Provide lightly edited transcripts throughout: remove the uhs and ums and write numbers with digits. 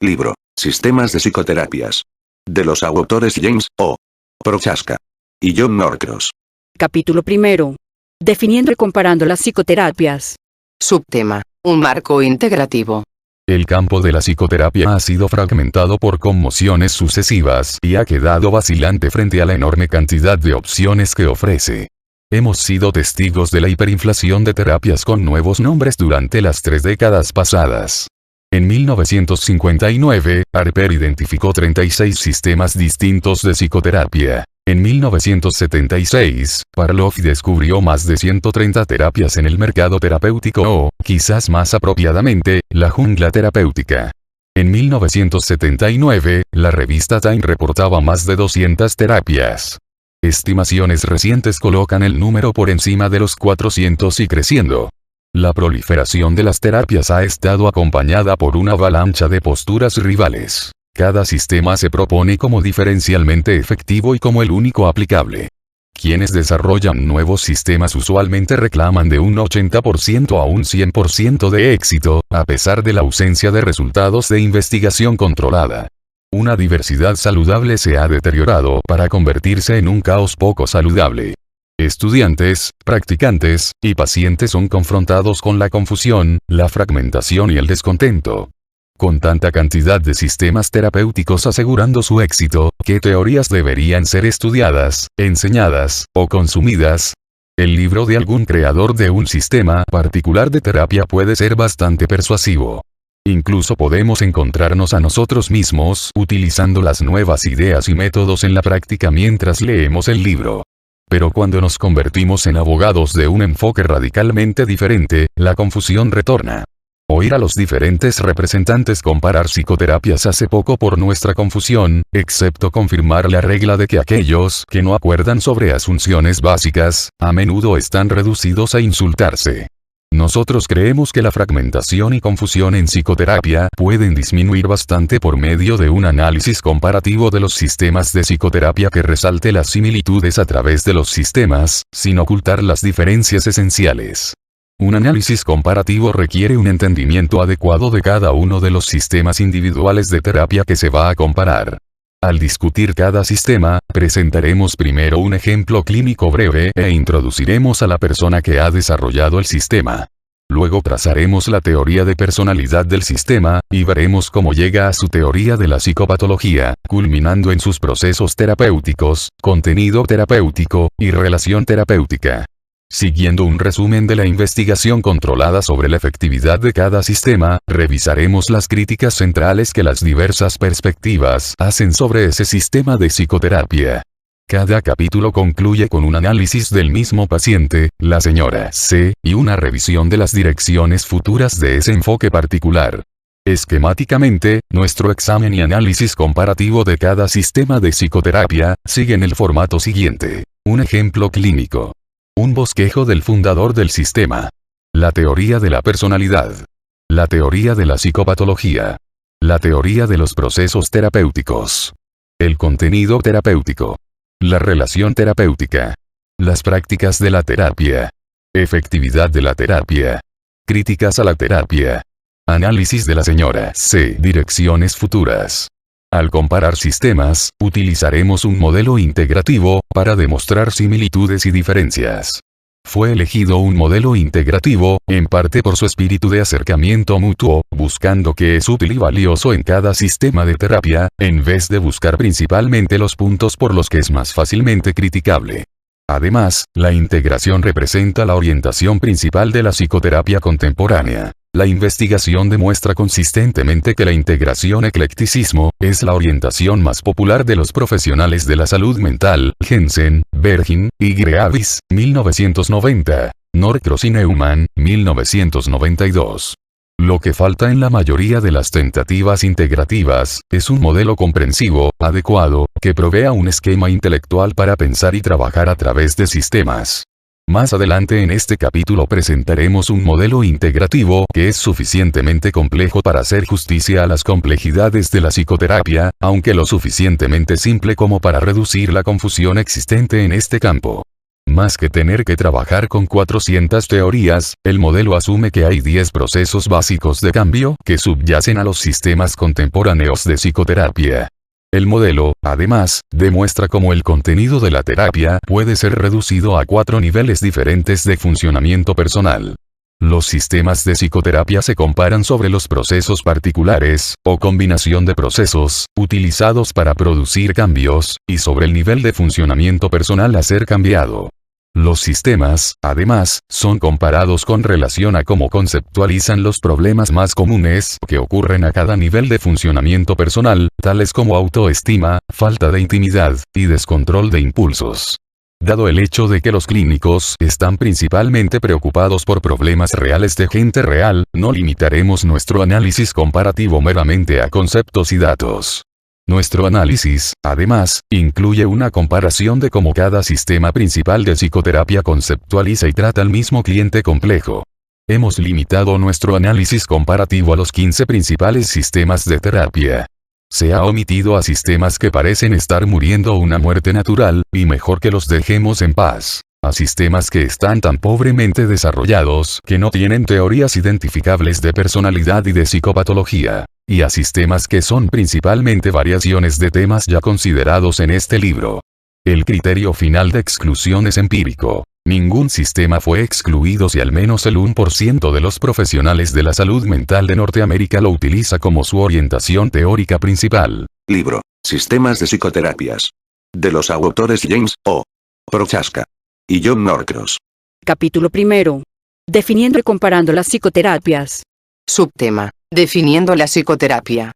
Libro. Sistemas de psicoterapias. De los autores James O. Prochaska y John Norcross. Capítulo 1. Definiendo y comparando las psicoterapias. Subtema. Un marco integrativo. El campo de la psicoterapia ha sido fragmentado por conmociones sucesivas y ha quedado vacilante frente a la enorme cantidad de opciones que ofrece. Hemos sido testigos de la hiperinflación de terapias con nuevos nombres durante las 3 décadas pasadas. En 1959, Harper identificó 36 sistemas distintos de psicoterapia. En 1976, Parloff descubrió más de 130 terapias en el mercado terapéutico o, quizás más apropiadamente, la jungla terapéutica. En 1979, la revista Time reportaba más de 200 terapias. Estimaciones recientes colocan el número por encima de los 400 y creciendo. La proliferación de las terapias ha estado acompañada por una avalancha de posturas rivales. Cada sistema se propone como diferencialmente efectivo y como el único aplicable. Quienes desarrollan nuevos sistemas usualmente reclaman de un 80% a un 100% de éxito, a pesar de la ausencia de resultados de investigación controlada. Una diversidad saludable se ha deteriorado para convertirse en un caos poco saludable. Estudiantes, practicantes y pacientes son confrontados con la confusión, la fragmentación y el descontento. Con tanta cantidad de sistemas terapéuticos asegurando su éxito, ¿qué teorías deberían ser estudiadas, enseñadas o consumidas? El libro de algún creador de un sistema particular de terapia puede ser bastante persuasivo. Incluso podemos encontrarnos a nosotros mismos utilizando las nuevas ideas y métodos en la práctica mientras leemos el libro. Pero cuando nos convertimos en abogados de un enfoque radicalmente diferente, la confusión retorna. Oír a los diferentes representantes comparar psicoterapias hace poco por nuestra confusión, excepto confirmar la regla de que aquellos que no acuerdan sobre asunciones básicas, a menudo están reducidos a insultarse. Nosotros creemos que la fragmentación y confusión en psicoterapia pueden disminuir bastante por medio de un análisis comparativo de los sistemas de psicoterapia que resalte las similitudes a través de los sistemas, sin ocultar las diferencias esenciales. Un análisis comparativo requiere un entendimiento adecuado de cada uno de los sistemas individuales de terapia que se va a comparar. Al discutir cada sistema, presentaremos primero un ejemplo clínico breve e introduciremos a la persona que ha desarrollado el sistema. Luego trazaremos la teoría de personalidad del sistema, y veremos cómo llega a su teoría de la psicopatología, culminando en sus procesos terapéuticos, contenido terapéutico, y relación terapéutica. Siguiendo un resumen de la investigación controlada sobre la efectividad de cada sistema, revisaremos las críticas centrales que las diversas perspectivas hacen sobre ese sistema de psicoterapia. Cada capítulo concluye con un análisis del mismo paciente, la señora C, y una revisión de las direcciones futuras de ese enfoque particular. Esquemáticamente, nuestro examen y análisis comparativo de cada sistema de psicoterapia siguen el formato siguiente. Un ejemplo clínico. Un bosquejo del fundador del sistema. La teoría de la personalidad. La teoría de la psicopatología. La teoría de los procesos terapéuticos. El contenido terapéutico. La relación terapéutica. Las prácticas de la terapia. Efectividad de la terapia. Críticas a la terapia. Análisis de la señora C. Direcciones futuras. Al comparar sistemas, utilizaremos un modelo integrativo para demostrar similitudes y diferencias. Fue elegido un modelo integrativo, en parte por su espíritu de acercamiento mutuo, buscando qué es útil y valioso en cada sistema de terapia, en vez de buscar principalmente los puntos por los que es más fácilmente criticable. Además, la integración representa la orientación principal de la psicoterapia contemporánea. La investigación demuestra consistentemente que la integración eclecticismo es la orientación más popular de los profesionales de la salud mental. Jensen, Bergin, y Greaves, 1990. Norcross y Neumann, 1992. Lo que falta en la mayoría de las tentativas integrativas es un modelo comprensivo, adecuado, que provea un esquema intelectual para pensar y trabajar a través de sistemas. Más adelante en este capítulo presentaremos un modelo integrativo que es suficientemente complejo para hacer justicia a las complejidades de la psicoterapia, aunque lo suficientemente simple como para reducir la confusión existente en este campo. Más que tener que trabajar con 400 teorías, el modelo asume que hay 10 procesos básicos de cambio que subyacen a los sistemas contemporáneos de psicoterapia. El modelo, además, demuestra cómo el contenido de la terapia puede ser reducido a 4 niveles diferentes de funcionamiento personal. Los sistemas de psicoterapia se comparan sobre los procesos particulares, o combinación de procesos, utilizados para producir cambios, y sobre el nivel de funcionamiento personal a ser cambiado. Los sistemas, además, son comparados con relación a cómo conceptualizan los problemas más comunes que ocurren a cada nivel de funcionamiento personal, tales como autoestima, falta de intimidad, y descontrol de impulsos. Dado el hecho de que los clínicos están principalmente preocupados por problemas reales de gente real, no limitaremos nuestro análisis comparativo meramente a conceptos y datos. Nuestro análisis, además, incluye una comparación de cómo cada sistema principal de psicoterapia conceptualiza y trata al mismo cliente complejo. Hemos limitado nuestro análisis comparativo a los 15 principales sistemas de terapia. Se ha omitido a sistemas que parecen estar muriendo una muerte natural, y mejor que los dejemos en paz. A sistemas que están tan pobremente desarrollados que no tienen teorías identificables de personalidad y de psicopatología. Y a sistemas que son principalmente variaciones de temas ya considerados en este libro. El criterio final de exclusión es empírico. Ningún sistema fue excluido si al menos el 1% de los profesionales de la salud mental de Norteamérica lo utiliza como su orientación teórica principal. Libro. Sistemas de psicoterapias. De los autores James O. Prochaska y John Norcross. Capítulo 1. Definiendo y comparando las psicoterapias. Subtema. Definiendo la psicoterapia.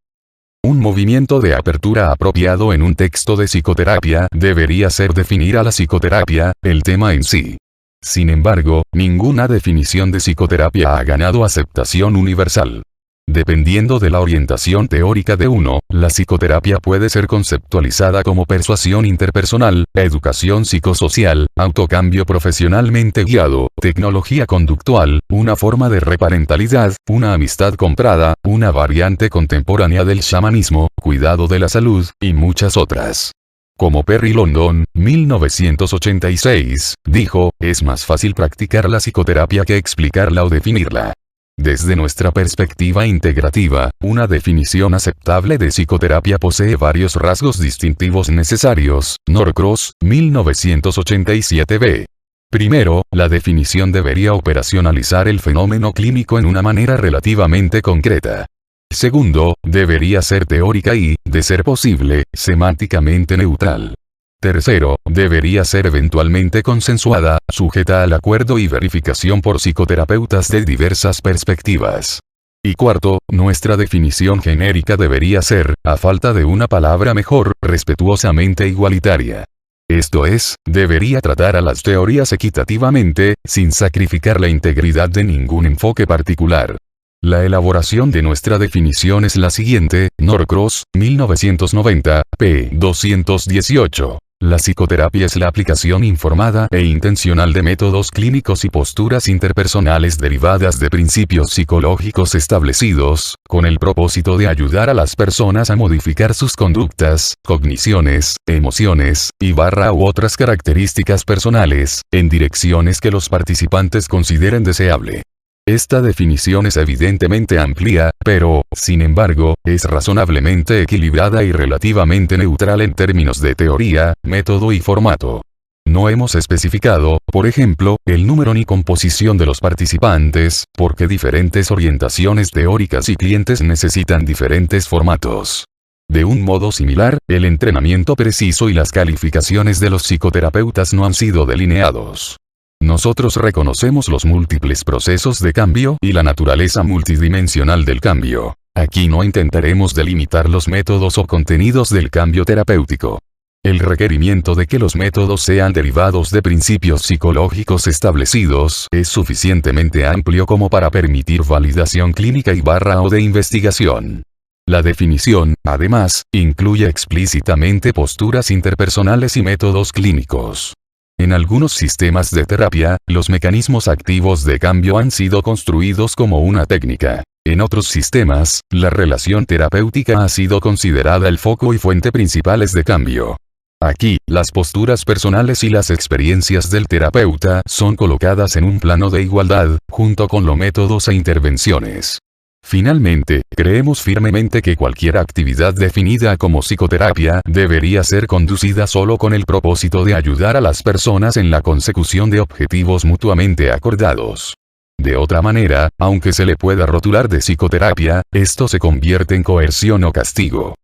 Un movimiento de apertura apropiado en un texto de psicoterapia debería ser definir a la psicoterapia, el tema en sí. Sin embargo, ninguna definición de psicoterapia ha ganado aceptación universal. Dependiendo de la orientación teórica de uno, la psicoterapia puede ser conceptualizada como persuasión interpersonal, educación psicosocial, autocambio profesionalmente guiado, tecnología conductual, una forma de reparentalidad, una amistad comprada, una variante contemporánea del chamanismo, cuidado de la salud, y muchas otras. Como Perry London, 1986, dijo, es más fácil practicar la psicoterapia que explicarla o definirla. Desde nuestra perspectiva integrativa, una definición aceptable de psicoterapia posee varios rasgos distintivos necesarios. Norcross, 1987b. Primero, la definición debería operacionalizar el fenómeno clínico en una manera relativamente concreta. Segundo, debería ser teórica y, de ser posible, semánticamente neutral. Tercero, debería ser eventualmente consensuada, sujeta al acuerdo y verificación por psicoterapeutas de diversas perspectivas. Y cuarto, nuestra definición genérica debería ser, a falta de una palabra mejor, respetuosamente igualitaria. Esto es, debería tratar a las teorías equitativamente, sin sacrificar la integridad de ningún enfoque particular. La elaboración de nuestra definición es la siguiente. Norcross, 1990, p. 218. La psicoterapia es la aplicación informada e intencional de métodos clínicos y posturas interpersonales derivadas de principios psicológicos establecidos, con el propósito de ayudar a las personas a modificar sus conductas, cogniciones, emociones, u otras características personales, en direcciones que los participantes consideren deseable. Esta definición es evidentemente amplia, pero, sin embargo, es razonablemente equilibrada y relativamente neutral en términos de teoría, método y formato. No hemos especificado, por ejemplo, el número ni composición de los participantes, porque diferentes orientaciones teóricas y clientes necesitan diferentes formatos. De un modo similar, el entrenamiento preciso y las calificaciones de los psicoterapeutas no han sido delineados. Nosotros reconocemos los múltiples procesos de cambio y la naturaleza multidimensional del cambio. Aquí no intentaremos delimitar los métodos o contenidos del cambio terapéutico. El requerimiento de que los métodos sean derivados de principios psicológicos establecidos es suficientemente amplio como para permitir validación clínica o de investigación. La definición, además, incluye explícitamente posturas interpersonales y métodos clínicos. En algunos sistemas de terapia, los mecanismos activos de cambio han sido construidos como una técnica. En otros sistemas, la relación terapéutica ha sido considerada el foco y fuente principales de cambio. Aquí, las posturas personales y las experiencias del terapeuta son colocadas en un plano de igualdad, junto con los métodos e intervenciones. Finalmente, creemos firmemente que cualquier actividad definida como psicoterapia debería ser conducida solo con el propósito de ayudar a las personas en la consecución de objetivos mutuamente acordados. De otra manera, aunque se le pueda rotular de psicoterapia, esto se convierte en coerción o castigo.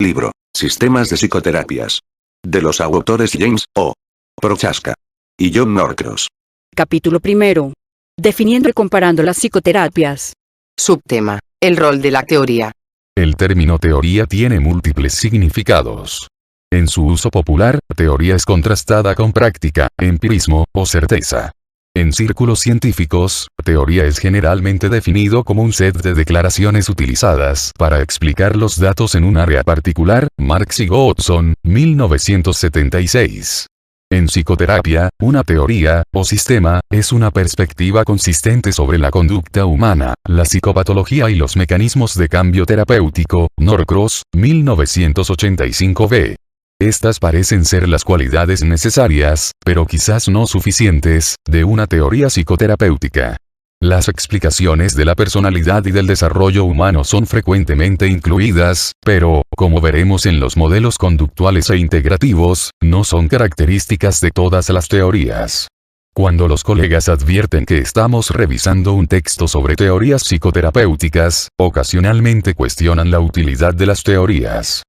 Libro. Sistemas de psicoterapias. De los autores James O. Prochaska y John Norcross. Capítulo primero. Definiendo y comparando las psicoterapias. Subtema. El rol de la teoría. El término teoría tiene múltiples significados. En su uso popular, teoría es contrastada con práctica, empirismo, o certeza. En círculos científicos, teoría es generalmente definido como un set de declaraciones utilizadas para explicar los datos en un área particular. Marx y Goodson, 1976. En psicoterapia, una teoría, o sistema, es una perspectiva consistente sobre la conducta humana, la psicopatología y los mecanismos de cambio terapéutico. Norcross, 1985b. Estas parecen ser las cualidades necesarias, pero quizás no suficientes, de una teoría psicoterapéutica. Las explicaciones de la personalidad y del desarrollo humano son frecuentemente incluidas, pero, como veremos en los modelos conductuales e integrativos, no son características de todas las teorías. Cuando los colegas advierten que estamos revisando un texto sobre teorías psicoterapéuticas, ocasionalmente cuestionan la utilidad de las teorías.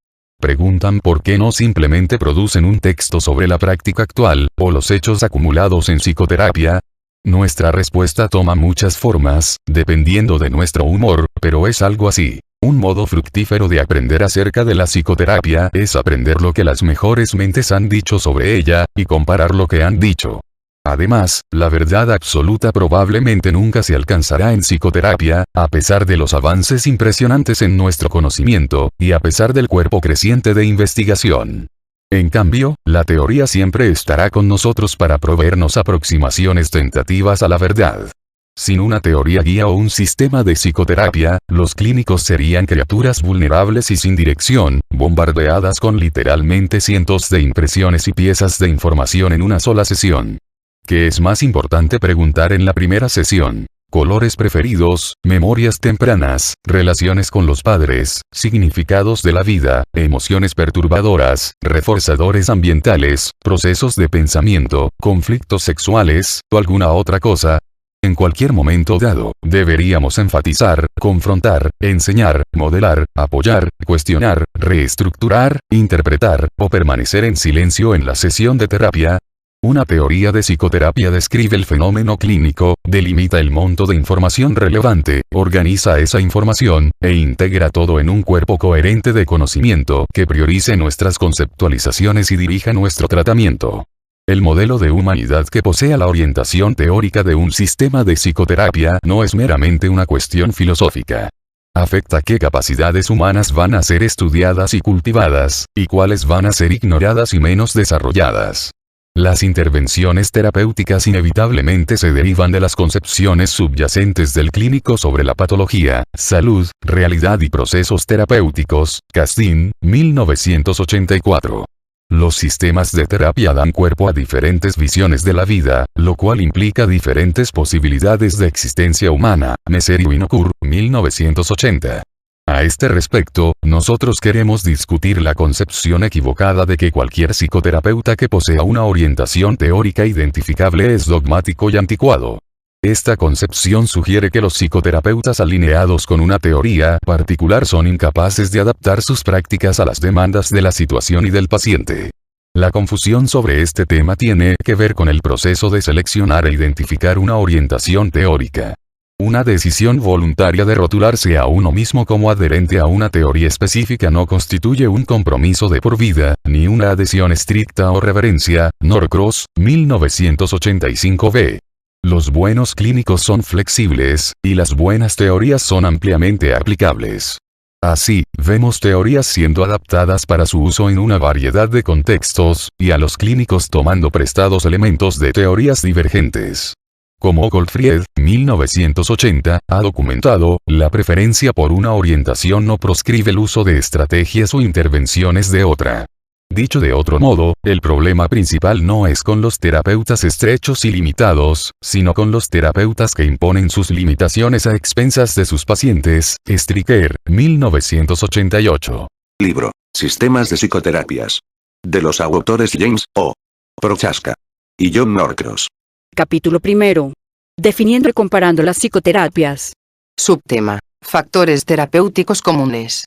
Preguntan por qué no simplemente producen un texto sobre la práctica actual, o los hechos acumulados en psicoterapia. Nuestra respuesta toma muchas formas, dependiendo de nuestro humor, pero es algo así. Un modo fructífero de aprender acerca de la psicoterapia es aprender lo que las mejores mentes han dicho sobre ella, y comparar lo que han dicho. Además, la verdad absoluta probablemente nunca se alcanzará en psicoterapia, a pesar de los avances impresionantes en nuestro conocimiento, y a pesar del cuerpo creciente de investigación. En cambio, la teoría siempre estará con nosotros para proveernos aproximaciones tentativas a la verdad. Sin una teoría guía o un sistema de psicoterapia, los clínicos serían criaturas vulnerables y sin dirección, bombardeadas con literalmente cientos de impresiones y piezas de información en una sola sesión. ¿Qué es más importante preguntar en la primera sesión? Colores preferidos, memorias tempranas, relaciones con los padres, significados de la vida, emociones perturbadoras, reforzadores ambientales, procesos de pensamiento, conflictos sexuales, o alguna otra cosa. En cualquier momento dado, deberíamos enfatizar, confrontar, enseñar, modelar, apoyar, cuestionar, reestructurar, interpretar, o permanecer en silencio en la sesión de terapia. Una teoría de psicoterapia describe el fenómeno clínico, delimita el monto de información relevante, organiza esa información, e integra todo en un cuerpo coherente de conocimiento que priorice nuestras conceptualizaciones y dirija nuestro tratamiento. El modelo de humanidad que posea la orientación teórica de un sistema de psicoterapia no es meramente una cuestión filosófica. Afecta qué capacidades humanas van a ser estudiadas y cultivadas, y cuáles van a ser ignoradas y menos desarrolladas. Las intervenciones terapéuticas inevitablemente se derivan de las concepciones subyacentes del clínico sobre la patología, salud, realidad y procesos terapéuticos. Castin, 1984. Los sistemas de terapia dan cuerpo a diferentes visiones de la vida, lo cual implica diferentes posibilidades de existencia humana. Meserio y Nocur, 1980. A este respecto, nosotros queremos discutir la concepción equivocada de que cualquier psicoterapeuta que posea una orientación teórica identificable es dogmático y anticuado. Esta concepción sugiere que los psicoterapeutas alineados con una teoría particular son incapaces de adaptar sus prácticas a las demandas de la situación y del paciente. La confusión sobre este tema tiene que ver con el proceso de seleccionar e identificar una orientación teórica. Una decisión voluntaria de rotularse a uno mismo como adherente a una teoría específica no constituye un compromiso de por vida, ni una adhesión estricta o reverencia. Norcross, 1985b. Los buenos clínicos son flexibles, y las buenas teorías son ampliamente aplicables. Así, vemos teorías siendo adaptadas para su uso en una variedad de contextos, y a los clínicos tomando prestados elementos de teorías divergentes. Como Goldfried, 1980, ha documentado, la preferencia por una orientación no proscribe el uso de estrategias o intervenciones de otra. Dicho de otro modo, el problema principal no es con los terapeutas estrechos y limitados, sino con los terapeutas que imponen sus limitaciones a expensas de sus pacientes. Stricker, 1988. Libro. Sistemas de psicoterapias. De los autores James O. Prochaska y John Norcross. Capítulo primero. Definiendo y comparando las psicoterapias. Subtema. Factores terapéuticos comunes.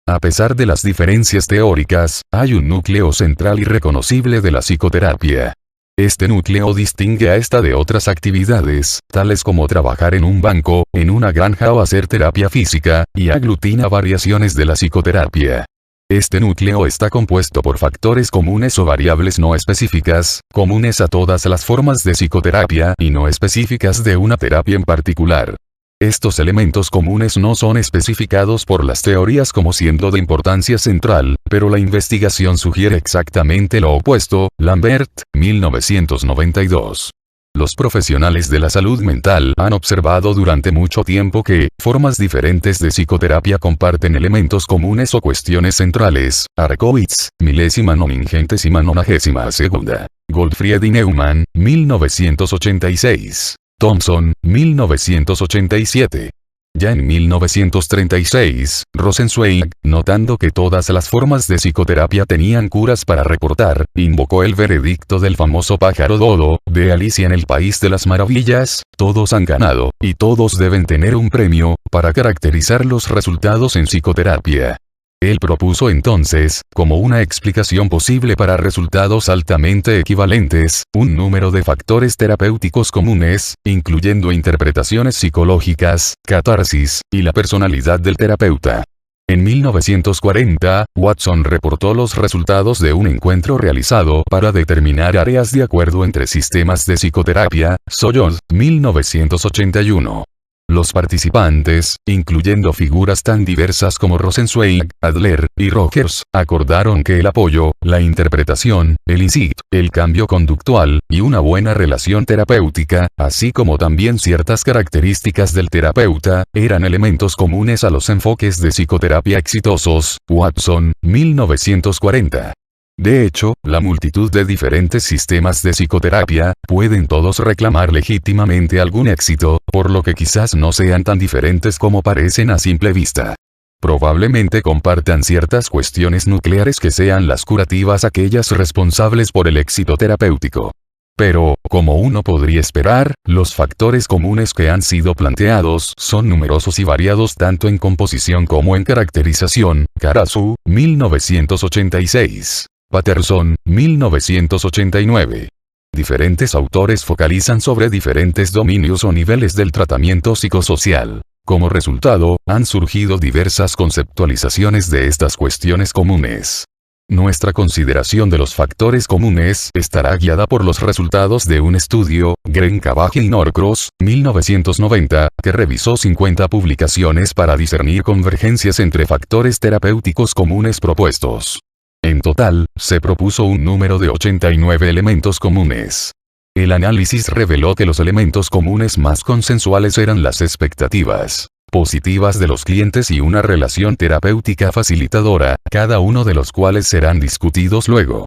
A pesar de las diferencias teóricas, hay un núcleo central y reconocible de la psicoterapia. Este núcleo distingue a esta de otras actividades, tales como trabajar en un banco, en una granja o hacer terapia física, y aglutina variaciones de la psicoterapia. Este núcleo está compuesto por factores comunes o variables no específicas, comunes a todas las formas de psicoterapia y no específicas de una terapia en particular. Estos elementos comunes no son especificados por las teorías como siendo de importancia central, pero la investigación sugiere exactamente lo opuesto. Lambert, 1992. Los profesionales de la salud mental han observado durante mucho tiempo que formas diferentes de psicoterapia comparten elementos comunes o cuestiones centrales. Arkowitz, 1992. Goldfried y Neumann, 1986. Thompson, 1987. Ya en 1936, Rosenzweig, notando que todas las formas de psicoterapia tenían curas para reportar, invocó el veredicto del famoso pájaro dodo, de Alicia en el País de las Maravillas: todos han ganado, y todos deben tener un premio, para caracterizar los resultados en psicoterapia. Él propuso entonces, como una explicación posible para resultados altamente equivalentes, un número de factores terapéuticos comunes, incluyendo interpretaciones psicológicas, catarsis, y la personalidad del terapeuta. En 1940, Watson reportó los resultados de un encuentro realizado para determinar áreas de acuerdo entre sistemas de psicoterapia. Sojourn, 1981. Los participantes, incluyendo figuras tan diversas como Rosenzweig, Adler, y Rogers, acordaron que el apoyo, la interpretación, el insight, el cambio conductual, y una buena relación terapéutica, así como también ciertas características del terapeuta, eran elementos comunes a los enfoques de psicoterapia exitosos. Watson, 1940. De hecho, la multitud de diferentes sistemas de psicoterapia, pueden todos reclamar legítimamente algún éxito, por lo que quizás no sean tan diferentes como parecen a simple vista. Probablemente compartan ciertas cuestiones nucleares que sean las curativas, aquellas responsables por el éxito terapéutico. Pero, como uno podría esperar, los factores comunes que han sido planteados son numerosos y variados tanto en composición como en caracterización. Karasu, 1986. Patterson, 1989. Diferentes autores focalizan sobre diferentes dominios o niveles del tratamiento psicosocial. Como resultado, han surgido diversas conceptualizaciones de estas cuestiones comunes. Nuestra consideración de los factores comunes estará guiada por los resultados de un estudio, Grenkavage y Norcross, 1990, que revisó 50 publicaciones para discernir convergencias entre factores terapéuticos comunes propuestos. En total, se propuso un número de 89 elementos comunes. El análisis reveló que los elementos comunes más consensuales eran las expectativas positivas de los clientes y una relación terapéutica facilitadora, cada uno de los cuales serán discutidos luego.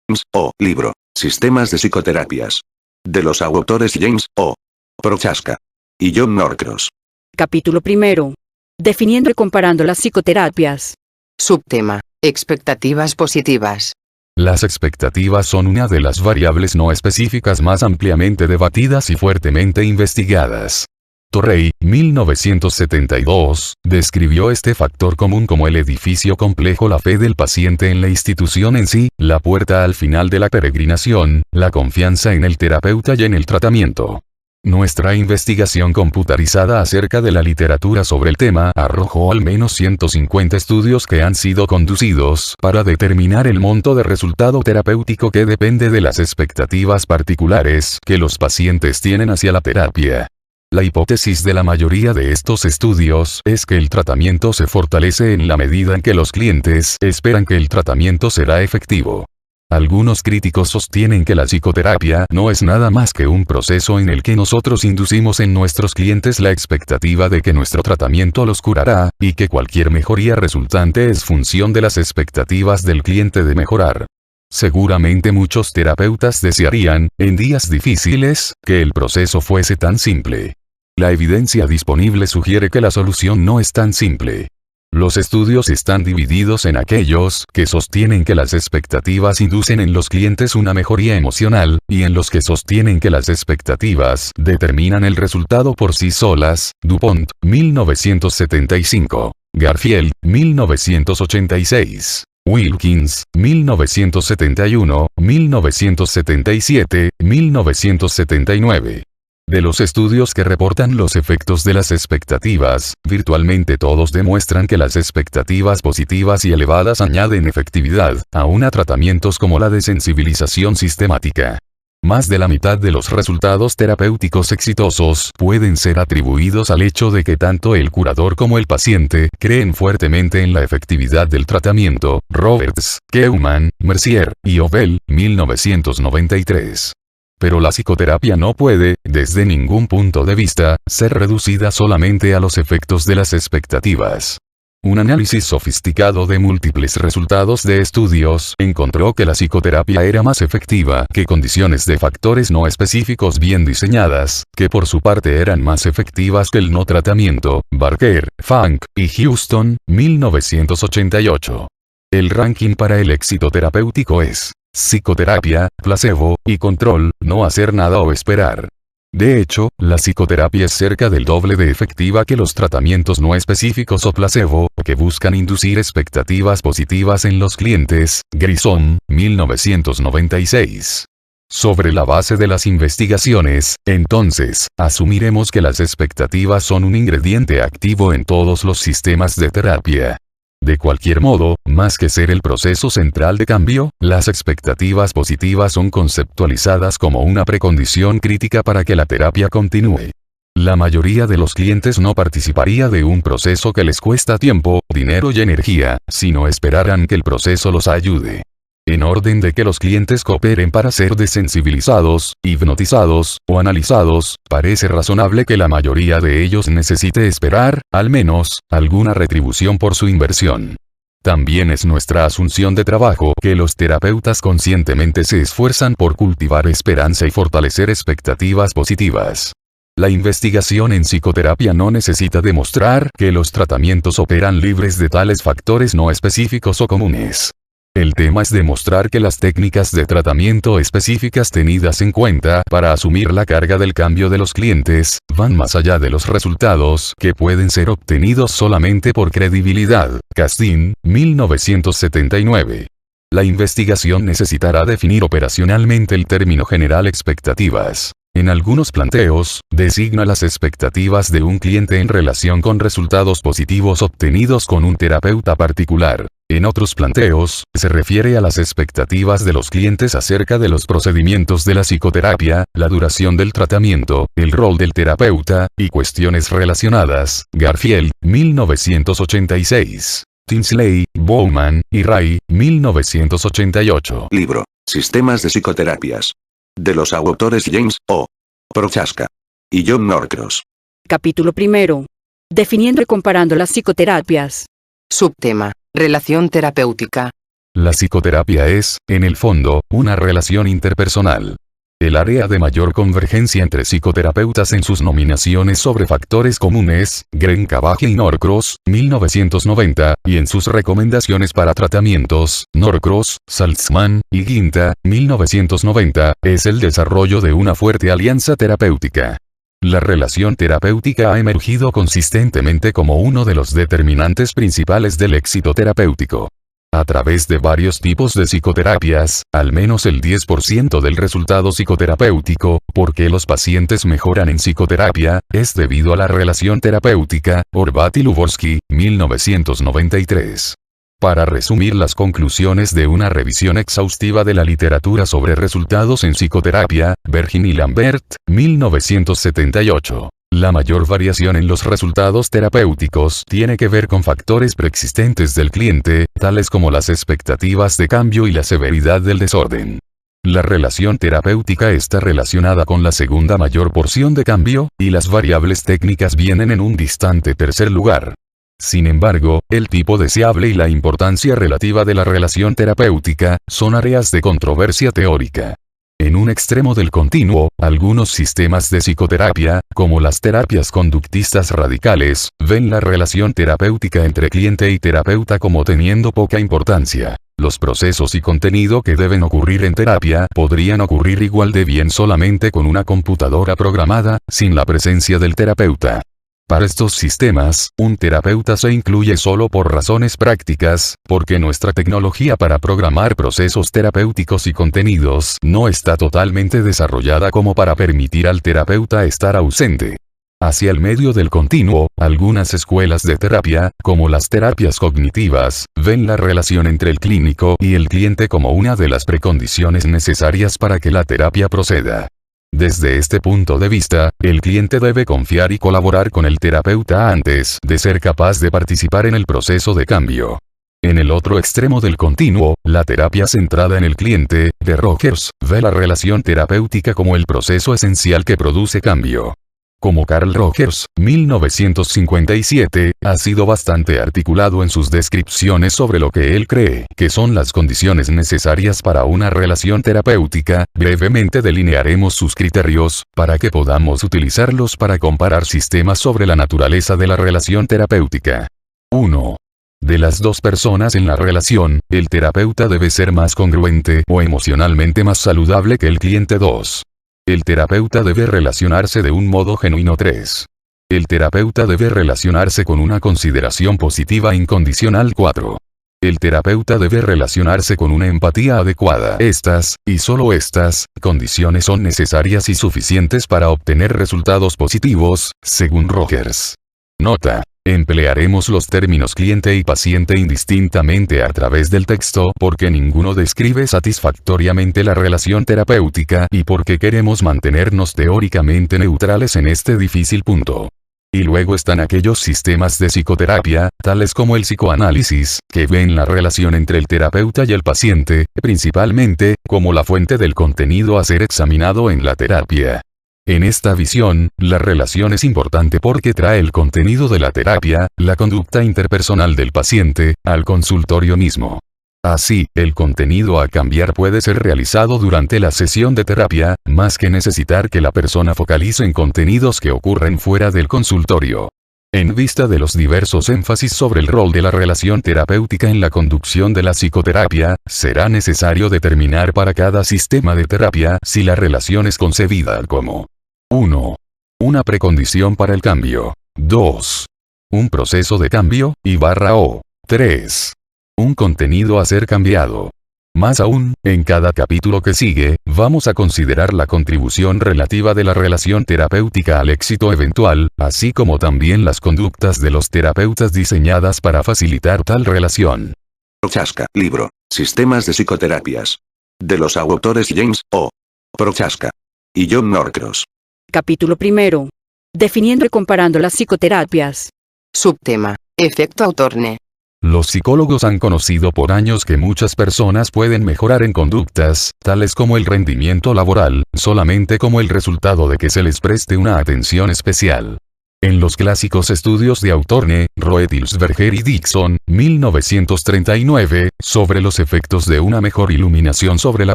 James O. Libro. Sistemas de psicoterapias. De los autores James O. Prochaska y John Norcross. Capítulo primero. Definiendo y comparando las psicoterapias. Subtema. Expectativas positivas. Las expectativas son una de las variables no específicas más ampliamente debatidas y fuertemente investigadas. Torrey, 1972, describió este factor común como el edificio complejo: la fe del paciente en la institución en sí, la puerta al final de la peregrinación, la confianza en el terapeuta y en el tratamiento. Nuestra investigación computarizada acerca de la literatura sobre el tema arrojó al menos 150 estudios que han sido conducidos para determinar el monto de resultado terapéutico que depende de las expectativas particulares que los pacientes tienen hacia la terapia. La hipótesis de la mayoría de estos estudios es que el tratamiento se fortalece en la medida en que los clientes esperan que el tratamiento será efectivo. Algunos críticos sostienen que la psicoterapia no es nada más que un proceso en el que nosotros inducimos en nuestros clientes la expectativa de que nuestro tratamiento los curará, y que cualquier mejoría resultante es función de las expectativas del cliente de mejorar. Seguramente muchos terapeutas desearían, en días difíciles, que el proceso fuese tan simple. La evidencia disponible sugiere que la solución no es tan simple. Los estudios están divididos en aquellos que sostienen que las expectativas inducen en los clientes una mejoría emocional, y en los que sostienen que las expectativas determinan el resultado por sí solas. DuPont, 1975. Garfield, 1986. Wilkins, 1971, 1977, 1979. De los estudios que reportan los efectos de las expectativas, virtualmente todos demuestran que las expectativas positivas y elevadas añaden efectividad, aún a tratamientos como la desensibilización sistemática. Más de la mitad de los resultados terapéuticos exitosos pueden ser atribuidos al hecho de que tanto el curador como el paciente creen fuertemente en la efectividad del tratamiento. Roberts, Keumann, Mercier, y Obel, 1993. Pero la psicoterapia no puede, desde ningún punto de vista, ser reducida solamente a los efectos de las expectativas. Un análisis sofisticado de múltiples resultados de estudios encontró que la psicoterapia era más efectiva que condiciones de factores no específicos bien diseñadas, que por su parte eran más efectivas que el no tratamiento. Barker, Funk, y Houston, 1988. El ranking para el éxito terapéutico es psicoterapia, placebo, y control, no hacer nada o esperar. De hecho, la psicoterapia es cerca del doble de efectiva que los tratamientos no específicos o placebo, que buscan inducir expectativas positivas en los clientes. Grissom, 1996. Sobre la base de las investigaciones, entonces, asumiremos que las expectativas son un ingrediente activo en todos los sistemas de terapia. De cualquier modo, más que ser el proceso central de cambio, las expectativas positivas son conceptualizadas como una precondición crítica para que la terapia continúe. La mayoría de los clientes no participaría de un proceso que les cuesta tiempo, dinero y energía, sino esperarán que el proceso los ayude. En orden de que los clientes cooperen para ser desensibilizados, hipnotizados, o analizados, parece razonable que la mayoría de ellos necesite esperar, al menos, alguna retribución por su inversión. También es nuestra asunción de trabajo que los terapeutas conscientemente se esfuerzan por cultivar esperanza y fortalecer expectativas positivas. La investigación en psicoterapia no necesita demostrar que los tratamientos operan libres de tales factores no específicos o comunes. El tema es demostrar que las técnicas de tratamiento específicas tenidas en cuenta para asumir la carga del cambio de los clientes, van más allá de los resultados que pueden ser obtenidos solamente por credibilidad. Castin, 1979. La investigación necesitará definir operacionalmente el término general expectativas. En algunos planteos, designa las expectativas de un cliente en relación con resultados positivos obtenidos con un terapeuta particular. En otros planteos, se refiere a las expectativas de los clientes acerca de los procedimientos de la psicoterapia, la duración del tratamiento, el rol del terapeuta, y cuestiones relacionadas. Garfield, 1986. Tinsley, Bowman, y Ray, 1988. Libro. Sistemas de psicoterapias. De los autores James O. Prochaska y John Norcross. Capítulo 1. Definiendo y comparando las psicoterapias. Subtema. Relación terapéutica. La psicoterapia es, en el fondo, una relación interpersonal. El área de mayor convergencia entre psicoterapeutas en sus nominaciones sobre factores comunes, Grenkavage y Norcross, 1990, y en sus recomendaciones para tratamientos, Norcross, Saltzman, y Ginta, 1990, es el desarrollo de una fuerte alianza terapéutica. La relación terapéutica ha emergido consistentemente como uno de los determinantes principales del éxito terapéutico. A través de varios tipos de psicoterapias, al menos el 10% del resultado psicoterapéutico, porque los pacientes mejoran en psicoterapia, es debido a la relación terapéutica. Horvat y Luborsky, 1993. Para resumir las conclusiones de una revisión exhaustiva de la literatura sobre resultados en psicoterapia, Bergin y Lambert, 1978. La mayor variación en los resultados terapéuticos tiene que ver con factores preexistentes del cliente, tales como las expectativas de cambio y la severidad del desorden. La relación terapéutica está relacionada con la segunda mayor porción de cambio, y las variables técnicas vienen en un distante tercer lugar. Sin embargo, el tipo deseable y la importancia relativa de la relación terapéutica son áreas de controversia teórica. En un extremo del continuo, algunos sistemas de psicoterapia, como las terapias conductistas radicales, ven la relación terapéutica entre cliente y terapeuta como teniendo poca importancia. Los procesos y contenido que deben ocurrir en terapia podrían ocurrir igual de bien solamente con una computadora programada, sin la presencia del terapeuta. Para estos sistemas, un terapeuta se incluye solo por razones prácticas, porque nuestra tecnología para programar procesos terapéuticos y contenidos no está totalmente desarrollada como para permitir al terapeuta estar ausente. Hacia el medio del continuo, algunas escuelas de terapia, como las terapias cognitivas, ven la relación entre el clínico y el cliente como una de las precondiciones necesarias para que la terapia proceda. Desde este punto de vista, el cliente debe confiar y colaborar con el terapeuta antes de ser capaz de participar en el proceso de cambio. En el otro extremo del continuo, la terapia centrada en el cliente, de Rogers, ve la relación terapéutica como el proceso esencial que produce cambio. Como Carl Rogers, 1957, ha sido bastante articulado en sus descripciones sobre lo que él cree que son las condiciones necesarias para una relación terapéutica, brevemente delinearemos sus criterios, para que podamos utilizarlos para comparar sistemas sobre la naturaleza de la relación terapéutica. 1. De las dos personas en la relación, el terapeuta debe ser más congruente o emocionalmente más saludable que el cliente. 2. El terapeuta debe relacionarse de un modo genuino. 3. El terapeuta debe relacionarse con una consideración positiva incondicional. 4. El terapeuta debe relacionarse con una empatía adecuada. Estas, y solo estas, condiciones son necesarias y suficientes para obtener resultados positivos, según Rogers. Nota. Emplearemos los términos cliente y paciente indistintamente a través del texto porque ninguno describe satisfactoriamente la relación terapéutica y porque queremos mantenernos teóricamente neutrales en este difícil punto. Y luego están aquellos sistemas de psicoterapia, tales como el psicoanálisis, que ven la relación entre el terapeuta y el paciente, principalmente, como la fuente del contenido a ser examinado en la terapia. En esta visión, la relación es importante porque trae el contenido de la terapia, la conducta interpersonal del paciente, al consultorio mismo. Así, el contenido a cambiar puede ser realizado durante la sesión de terapia, más que necesitar que la persona focalice en contenidos que ocurren fuera del consultorio. En vista de los diversos énfasis sobre el rol de la relación terapéutica en la conducción de la psicoterapia, será necesario determinar para cada sistema de terapia si la relación es concebida como 1. Una precondición para el cambio. 2. Un proceso de cambio, o 3. Un contenido a ser cambiado. Más aún, en cada capítulo que sigue, vamos a considerar la contribución relativa de la relación terapéutica al éxito eventual, así como también las conductas de los terapeutas diseñadas para facilitar tal relación. Prochaska, libro, Sistemas de psicoterapias. De los autores James O. Prochaska y John Norcross. Capítulo 1. Definiendo y comparando las psicoterapias. Subtema. Efecto Hawthorne. Los psicólogos han conocido por años que muchas personas pueden mejorar en conductas, tales como el rendimiento laboral, solamente como el resultado de que se les preste una atención especial. En los clásicos estudios de Hawthorne, Roethlisberger y Dixon, 1939, sobre los efectos de una mejor iluminación sobre la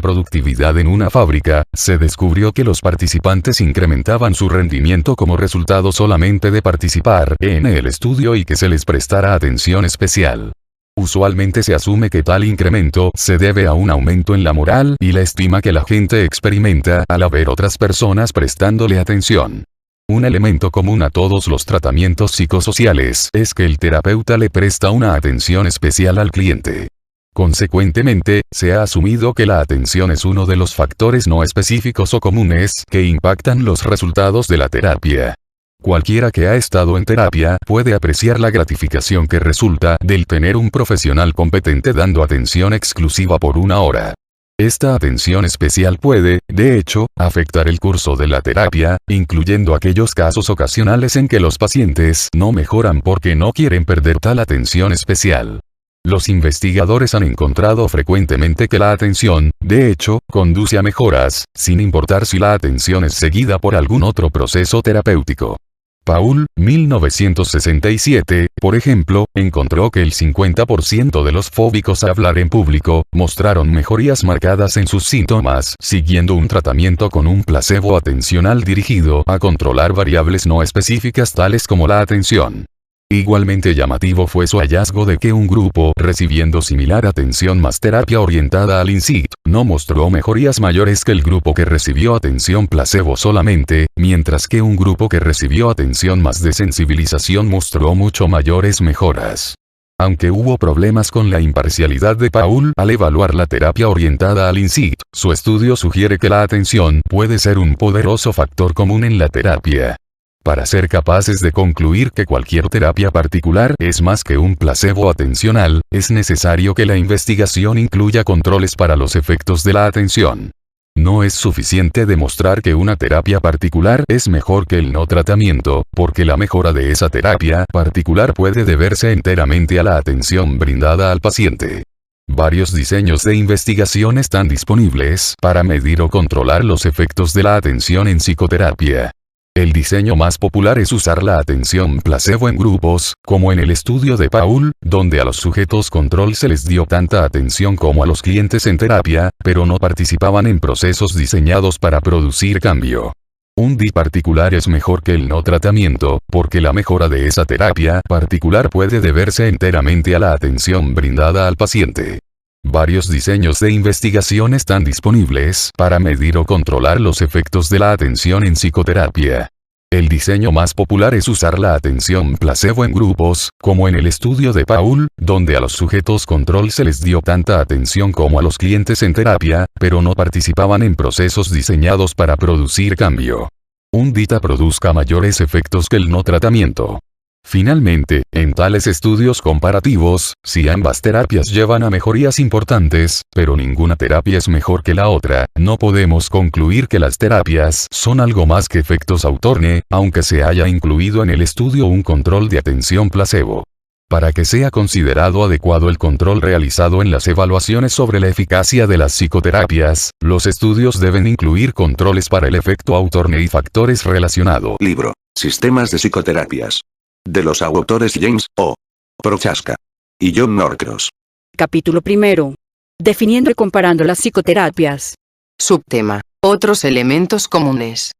productividad en una fábrica, se descubrió que los participantes incrementaban su rendimiento como resultado solamente de participar en el estudio y que se les prestara atención especial. Usualmente se asume que tal incremento se debe a un aumento en la moral y la estima que la gente experimenta al ver otras personas prestándole atención. Un elemento común a todos los tratamientos psicosociales es que el terapeuta le presta una atención especial al cliente. Consecuentemente, se ha asumido que la atención es uno de los factores no específicos o comunes que impactan los resultados de la terapia. Cualquiera que ha estado en terapia puede apreciar la gratificación que resulta del tener un profesional competente dando atención exclusiva por una hora. Esta atención especial puede, de hecho, afectar el curso de la terapia, incluyendo aquellos casos ocasionales en que los pacientes no mejoran porque no quieren perder tal atención especial. Los investigadores han encontrado frecuentemente que la atención, de hecho, conduce a mejoras, sin importar si la atención es seguida por algún otro proceso terapéutico. Paul, 1967, por ejemplo, encontró que el 50% de los fóbicos a hablar en público mostraron mejorías marcadas en sus síntomas siguiendo un tratamiento con un placebo atencional dirigido a controlar variables no específicas tales como la atención. Igualmente llamativo fue su hallazgo de que un grupo recibiendo similar atención más terapia orientada al insight, no mostró mejorías mayores que el grupo que recibió atención placebo solamente, mientras que un grupo que recibió atención más de sensibilización mostró mucho mayores mejoras. Aunque hubo problemas con la imparcialidad de Paul al evaluar la terapia orientada al insight, su estudio sugiere que la atención puede ser un poderoso factor común en la terapia. Para ser capaces de concluir que cualquier terapia particular es más que un placebo atencional, es necesario que la investigación incluya controles para los efectos de la atención. No es suficiente demostrar que una terapia particular es mejor que el no tratamiento, porque la mejora de esa terapia particular puede deberse enteramente a la atención brindada al paciente. Varios diseños de investigación están disponibles para medir o controlar los efectos de la atención en psicoterapia. El diseño más popular es usar la atención placebo en grupos, como en el estudio de Paul, donde a los sujetos control se les dio tanta atención como a los clientes en terapia, pero no participaban en procesos diseñados para producir cambio. Un DI particular es mejor que el no tratamiento, porque la mejora de esa terapia particular puede deberse enteramente a la atención brindada al paciente. Varios diseños de investigación están disponibles para medir o controlar los efectos de la atención en psicoterapia. El diseño más popular es usar la atención placebo en grupos, como en el estudio de Paul, donde a los sujetos control se les dio tanta atención como a los clientes en terapia, pero no participaban en procesos diseñados para producir cambio. Un DITA produzca mayores efectos que el no tratamiento. Finalmente, en tales estudios comparativos, si ambas terapias llevan a mejorías importantes, pero ninguna terapia es mejor que la otra, no podemos concluir que las terapias son algo más que efectos Hawthorne, aunque se haya incluido en el estudio un control de atención placebo. Para que sea considerado adecuado el control realizado en las evaluaciones sobre la eficacia de las psicoterapias, los estudios deben incluir controles para el efecto Hawthorne y factores relacionados. Libro. Sistemas de psicoterapias. De los autores James O. Prochaska y John Norcross. Capítulo 1. Definiendo y comparando las psicoterapias. Subtema. Otros elementos comunes.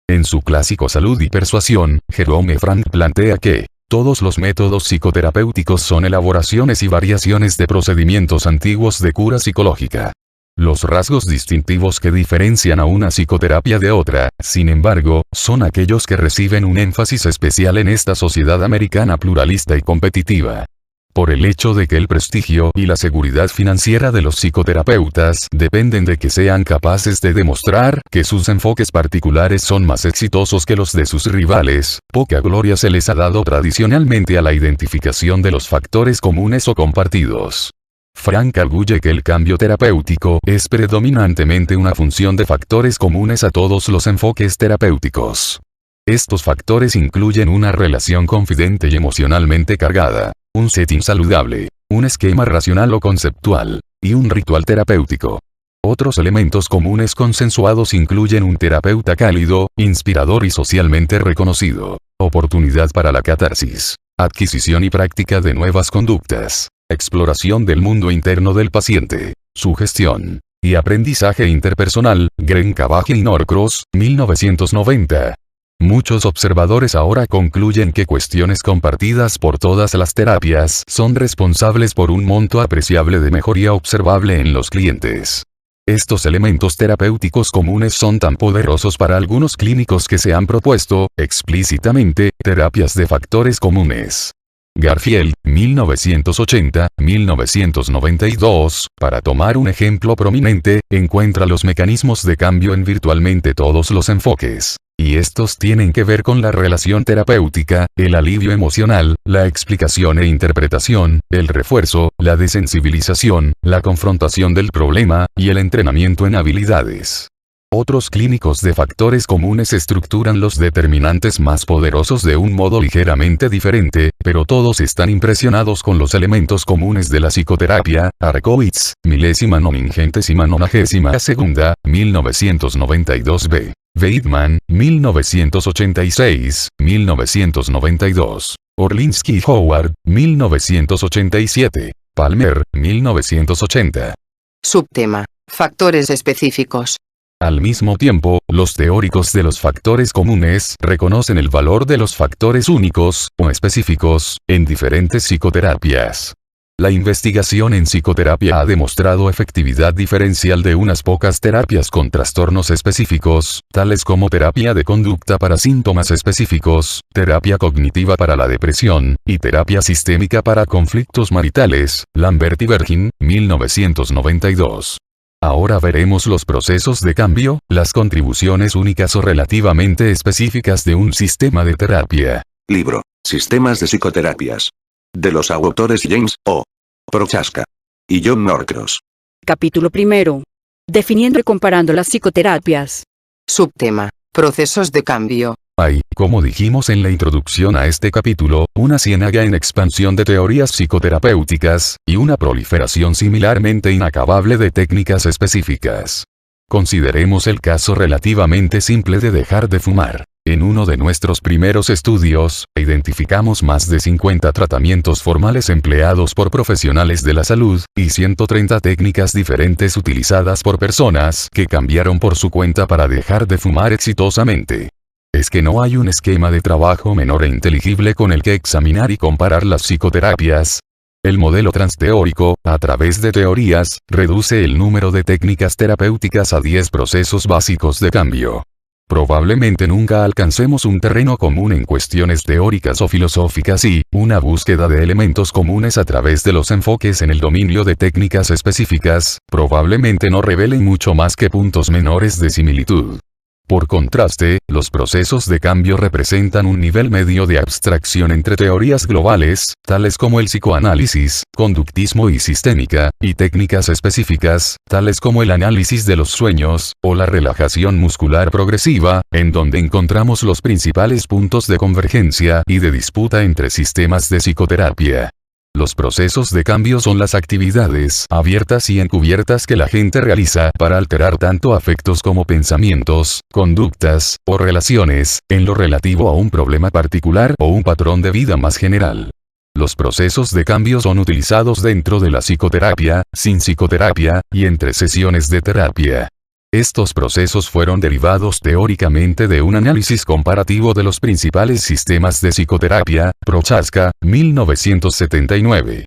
En su clásico Salud y Persuasión, Jerome Frank plantea que todos los métodos psicoterapéuticos son elaboraciones y variaciones de procedimientos antiguos de cura psicológica. Los rasgos distintivos que diferencian a una psicoterapia de otra, sin embargo, son aquellos que reciben un énfasis especial en esta sociedad americana pluralista y competitiva. Por el hecho de que el prestigio y la seguridad financiera de los psicoterapeutas dependen de que sean capaces de demostrar que sus enfoques particulares son más exitosos que los de sus rivales, poca gloria se les ha dado tradicionalmente a la identificación de los factores comunes o compartidos. Frank arguye que el cambio terapéutico es predominantemente una función de factores comunes a todos los enfoques terapéuticos. Estos factores incluyen una relación confidente y emocionalmente cargada, un setting saludable, un esquema racional o conceptual, y un ritual terapéutico. Otros elementos comunes consensuados incluyen un terapeuta cálido, inspirador y socialmente reconocido, oportunidad para la catarsis, adquisición y práctica de nuevas conductas, exploración del mundo interno del paciente, sugestión y aprendizaje interpersonal. Green Cavage y Norcross, 1990. Muchos observadores ahora concluyen que cuestiones compartidas por todas las terapias son responsables por un monto apreciable de mejoría observable en los clientes. Estos elementos terapéuticos comunes son tan poderosos para algunos clínicos que se han propuesto, explícitamente, terapias de factores comunes. Garfield, 1980-1992, para tomar un ejemplo prominente, encuentra los mecanismos de cambio en virtualmente todos los enfoques. Y estos tienen que ver con la relación terapéutica, el alivio emocional, la explicación e interpretación, el refuerzo, la desensibilización, la confrontación del problema, y el entrenamiento en habilidades. Otros clínicos de factores comunes estructuran los determinantes más poderosos de un modo ligeramente diferente, pero todos están impresionados con los elementos comunes de la psicoterapia. Arkovitz, milésima noningentésima nonagésima segunda, 1992 b. Weidman, 1986, 1992. Orlinsky Howard, 1987. Palmer, 1980. Subtema. Factores específicos. Al mismo tiempo, los teóricos de los factores comunes reconocen el valor de los factores únicos, o específicos, en diferentes psicoterapias. La investigación en psicoterapia ha demostrado efectividad diferencial de unas pocas terapias con trastornos específicos, tales como terapia de conducta para síntomas específicos, terapia cognitiva para la depresión, y terapia sistémica para conflictos maritales. Lambert y Bergin, 1992. Ahora veremos los procesos de cambio, las contribuciones únicas o relativamente específicas de un sistema de terapia. Libro. Sistemas de psicoterapias. De los autores James O. Prochaska y John Norcross. Capítulo 1. Definiendo y comparando las psicoterapias. Subtema. Procesos de cambio. Hay, como dijimos en la introducción a este capítulo, una ciénaga en expansión de teorías psicoterapéuticas, y una proliferación similarmente inacabable de técnicas específicas. Consideremos el caso relativamente simple de dejar de fumar. En uno de nuestros primeros estudios, identificamos más de 50 tratamientos formales empleados por profesionales de la salud, y 130 técnicas diferentes utilizadas por personas que cambiaron por su cuenta para dejar de fumar exitosamente. Es que no hay un esquema de trabajo menor e inteligible con el que examinar y comparar las psicoterapias. El modelo transteórico, a través de teorías, reduce el número de técnicas terapéuticas a 10 procesos básicos de cambio. Probablemente nunca alcancemos un terreno común en cuestiones teóricas o filosóficas y, una búsqueda de elementos comunes a través de los enfoques en el dominio de técnicas específicas, probablemente no revelen mucho más que puntos menores de similitud. Por contraste, los procesos de cambio representan un nivel medio de abstracción entre teorías globales, tales como el psicoanálisis, conductismo y sistémica, y técnicas específicas, tales como el análisis de los sueños, o la relajación muscular progresiva, en donde encontramos los principales puntos de convergencia y de disputa entre sistemas de psicoterapia. Los procesos de cambio son las actividades abiertas y encubiertas que la gente realiza para alterar tanto afectos como pensamientos, conductas, o relaciones, en lo relativo a un problema particular o un patrón de vida más general. Los procesos de cambio son utilizados dentro de la psicoterapia, sin psicoterapia, y entre sesiones de terapia. Estos procesos fueron derivados teóricamente de un análisis comparativo de los principales sistemas de psicoterapia. Prochaska, 1979.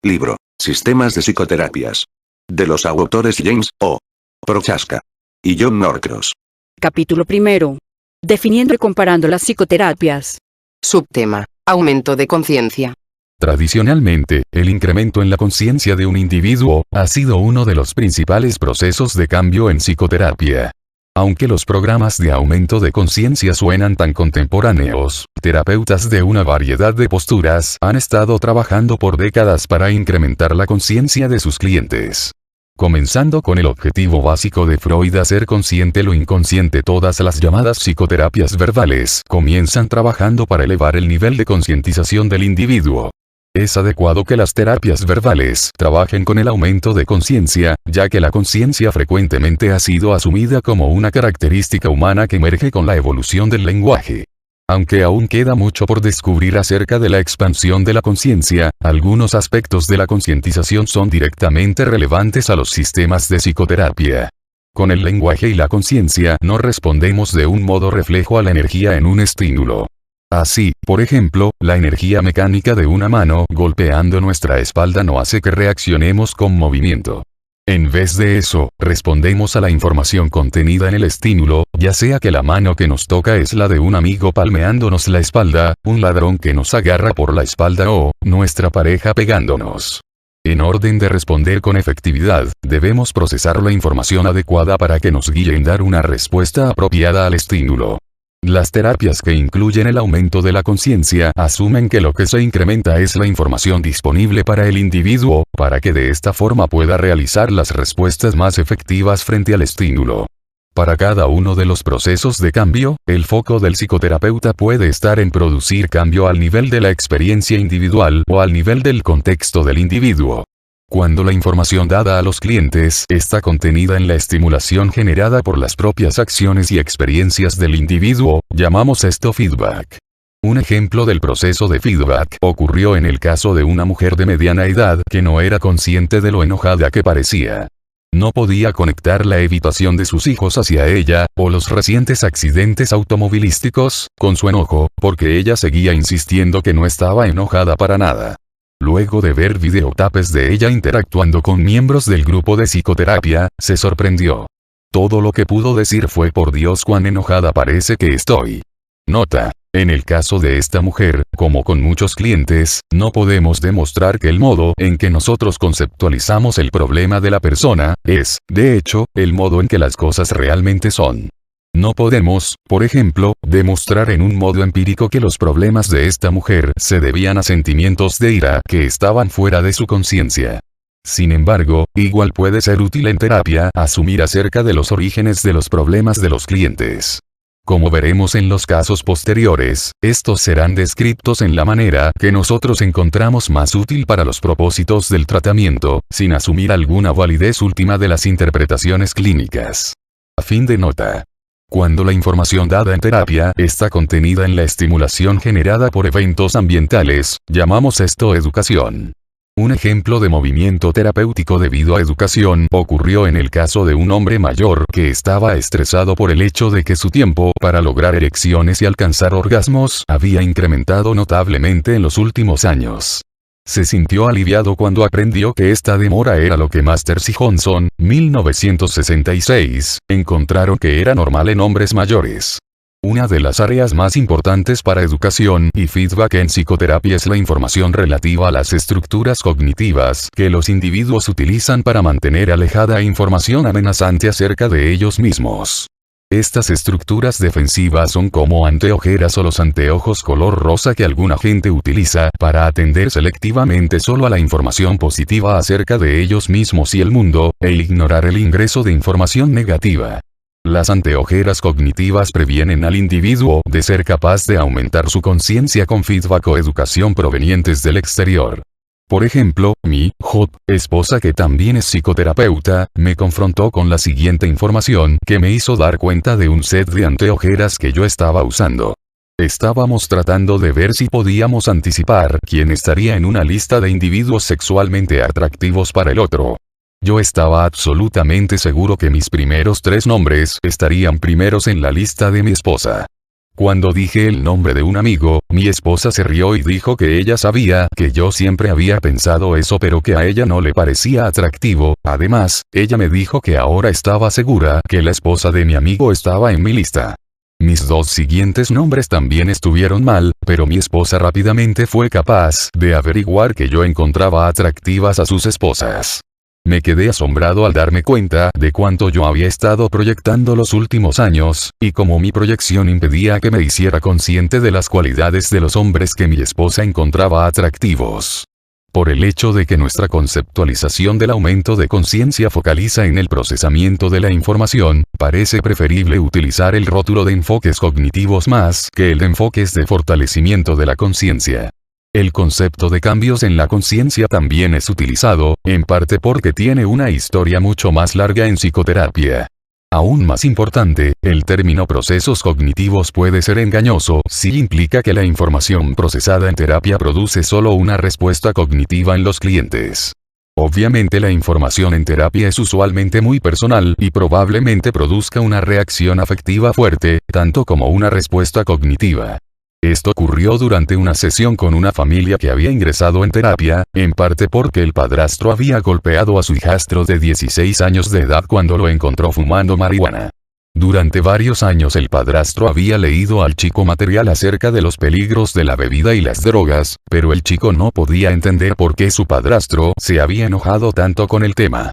Libro. Sistemas de psicoterapias. De los autores James O. Prochaska y John Norcross. Capítulo 1. Definiendo y comparando las psicoterapias. Subtema. Aumento de conciencia. Tradicionalmente, el incremento en la conciencia de un individuo ha sido uno de los principales procesos de cambio en psicoterapia. Aunque los programas de aumento de conciencia suenan tan contemporáneos, terapeutas de una variedad de posturas han estado trabajando por décadas para incrementar la conciencia de sus clientes. Comenzando con el objetivo básico de Freud, hacer consciente lo inconsciente, todas las llamadas psicoterapias verbales comienzan trabajando para elevar el nivel de concientización del individuo. Es adecuado que las terapias verbales trabajen con el aumento de conciencia, ya que la conciencia frecuentemente ha sido asumida como una característica humana que emerge con la evolución del lenguaje. Aunque aún queda mucho por descubrir acerca de la expansión de la conciencia, algunos aspectos de la concientización son directamente relevantes a los sistemas de psicoterapia. Con el lenguaje y la conciencia no respondemos de un modo reflejo a la energía en un estímulo. Así, por ejemplo, la energía mecánica de una mano golpeando nuestra espalda no hace que reaccionemos con movimiento. En vez de eso, respondemos a la información contenida en el estímulo, ya sea que la mano que nos toca es la de un amigo palmeándonos la espalda, un ladrón que nos agarra por la espalda o nuestra pareja pegándonos. En orden de responder con efectividad, debemos procesar la información adecuada para que nos guíe en dar una respuesta apropiada al estímulo. Las terapias que incluyen el aumento de la conciencia asumen que lo que se incrementa es la información disponible para el individuo, para que de esta forma pueda realizar las respuestas más efectivas frente al estímulo. Para cada uno de los procesos de cambio, el foco del psicoterapeuta puede estar en producir cambio al nivel de la experiencia individual o al nivel del contexto del individuo. Cuando la información dada a los clientes está contenida en la estimulación generada por las propias acciones y experiencias del individuo, llamamos esto feedback. Un ejemplo del proceso de feedback ocurrió en el caso de una mujer de mediana edad que no era consciente de lo enojada que parecía. No podía conectar la evitación de sus hijos hacia ella, o los recientes accidentes automovilísticos, con su enojo, porque ella seguía insistiendo que no estaba enojada para nada. Luego de ver videotapes de ella interactuando con miembros del grupo de psicoterapia, se sorprendió. Todo lo que pudo decir fue: por Dios, cuán enojada parece que estoy. Nota: en el caso de esta mujer, como con muchos clientes, no podemos demostrar que el modo en que nosotros conceptualizamos el problema de la persona es, de hecho, el modo en que las cosas realmente son. No podemos, por ejemplo, demostrar en un modo empírico que los problemas de esta mujer se debían a sentimientos de ira que estaban fuera de su conciencia. Sin embargo, igual puede ser útil en terapia asumir acerca de los orígenes de los problemas de los clientes. Como veremos en los casos posteriores, estos serán descritos en la manera que nosotros encontramos más útil para los propósitos del tratamiento, sin asumir alguna validez última de las interpretaciones clínicas. A fin de nota. Cuando la información dada en terapia está contenida en la estimulación generada por eventos ambientales, llamamos esto educación. Un ejemplo de movimiento terapéutico debido a educación ocurrió en el caso de un hombre mayor que estaba estresado por el hecho de que su tiempo para lograr erecciones y alcanzar orgasmos había incrementado notablemente en los últimos años. Se sintió aliviado cuando aprendió que esta demora era lo que Masters y Johnson, 1966, encontraron que era normal en hombres mayores. Una de las áreas más importantes para educación y feedback en psicoterapia es la información relativa a las estructuras cognitivas que los individuos utilizan para mantener alejada información amenazante acerca de ellos mismos. Estas estructuras defensivas son como anteojeras o los anteojos color rosa que alguna gente utiliza para atender selectivamente solo a la información positiva acerca de ellos mismos y el mundo, e ignorar el ingreso de información negativa. Las anteojeras cognitivas previenen al individuo de ser capaz de aumentar su conciencia con feedback o educación provenientes del exterior. Por ejemplo, mi esposa, que también es psicoterapeuta, me confrontó con la siguiente información que me hizo dar cuenta de un set de anteojeras que yo estaba usando. Estábamos tratando de ver si podíamos anticipar quién estaría en una lista de individuos sexualmente atractivos para el otro. Yo estaba absolutamente seguro que mis primeros 3 nombres estarían primeros en la lista de mi esposa. Cuando dije el nombre de un amigo, mi esposa se rió y dijo que ella sabía que yo siempre había pensado eso, pero que a ella no le parecía atractivo. Además, ella me dijo que ahora estaba segura que la esposa de mi amigo estaba en mi lista. Mis 2 siguientes nombres también estuvieron mal, pero mi esposa rápidamente fue capaz de averiguar que yo encontraba atractivas a sus esposas. Me quedé asombrado al darme cuenta de cuánto yo había estado proyectando los últimos años, y cómo mi proyección impedía que me hiciera consciente de las cualidades de los hombres que mi esposa encontraba atractivos. Por el hecho de que nuestra conceptualización del aumento de conciencia focaliza en el procesamiento de la información, parece preferible utilizar el rótulo de enfoques cognitivos más que el de enfoques de fortalecimiento de la conciencia. El concepto de cambios en la conciencia también es utilizado, en parte porque tiene una historia mucho más larga en psicoterapia. Aún más importante, el término procesos cognitivos puede ser engañoso si implica que la información procesada en terapia produce solo una respuesta cognitiva en los clientes. Obviamente la información en terapia es usualmente muy personal y probablemente produzca una reacción afectiva fuerte, tanto como una respuesta cognitiva. Esto ocurrió durante una sesión con una familia que había ingresado en terapia, en parte porque el padrastro había golpeado a su hijastro de 16 años de edad cuando lo encontró fumando marihuana. Durante varios años el padrastro había leído al chico material acerca de los peligros de la bebida y las drogas, pero el chico no podía entender por qué su padrastro se había enojado tanto con el tema.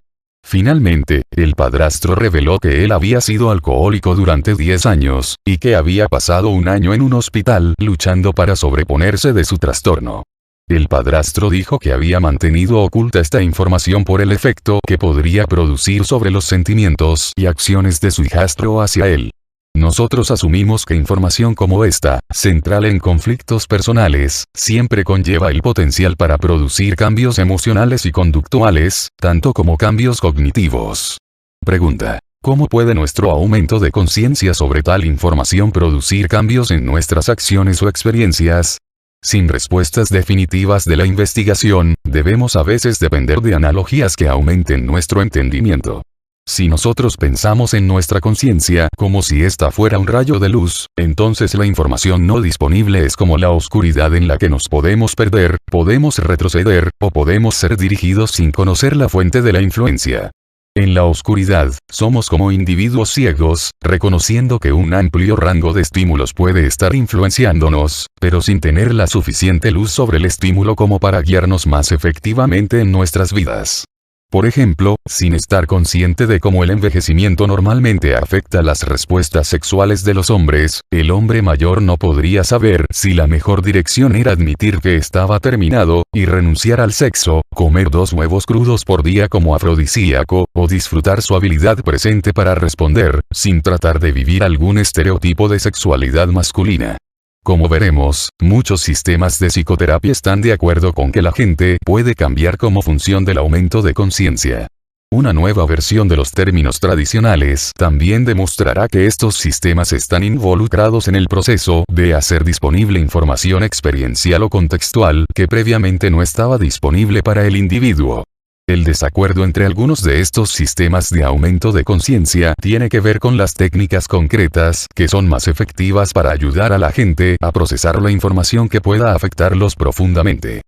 Finalmente, el padrastro reveló que él había sido alcohólico durante 10 años, y que había pasado un año en un hospital luchando para sobreponerse de su trastorno. El padrastro dijo que había mantenido oculta esta información por el efecto que podría producir sobre los sentimientos y acciones de su hijastro hacia él. Nosotros asumimos que información como esta, central en conflictos personales, siempre conlleva el potencial para producir cambios emocionales y conductuales, tanto como cambios cognitivos. Pregunta: ¿cómo puede nuestro aumento de conciencia sobre tal información producir cambios en nuestras acciones o experiencias? Sin respuestas definitivas de la investigación, debemos a veces depender de analogías que aumenten nuestro entendimiento. Si nosotros pensamos en nuestra conciencia como si ésta fuera un rayo de luz, entonces la información no disponible es como la oscuridad en la que nos podemos perder, podemos retroceder, o podemos ser dirigidos sin conocer la fuente de la influencia. En la oscuridad, somos como individuos ciegos, reconociendo que un amplio rango de estímulos puede estar influenciándonos, pero sin tener la suficiente luz sobre el estímulo como para guiarnos más efectivamente en nuestras vidas. Por ejemplo, sin estar consciente de cómo el envejecimiento normalmente afecta las respuestas sexuales de los hombres, el hombre mayor no podría saber si la mejor dirección era admitir que estaba terminado, y renunciar al sexo, comer 2 huevos crudos por día como afrodisíaco, o disfrutar su habilidad presente para responder, sin tratar de vivir algún estereotipo de sexualidad masculina. Como veremos, muchos sistemas de psicoterapia están de acuerdo con que la gente puede cambiar como función del aumento de conciencia. Una nueva versión de los términos tradicionales también demostrará que estos sistemas están involucrados en el proceso de hacer disponible información experiencial o contextual que previamente no estaba disponible para el individuo. El desacuerdo entre algunos de estos sistemas de aumento de conciencia tiene que ver con las técnicas concretas que son más efectivas para ayudar a la gente a procesar la información que pueda afectarlos profundamente.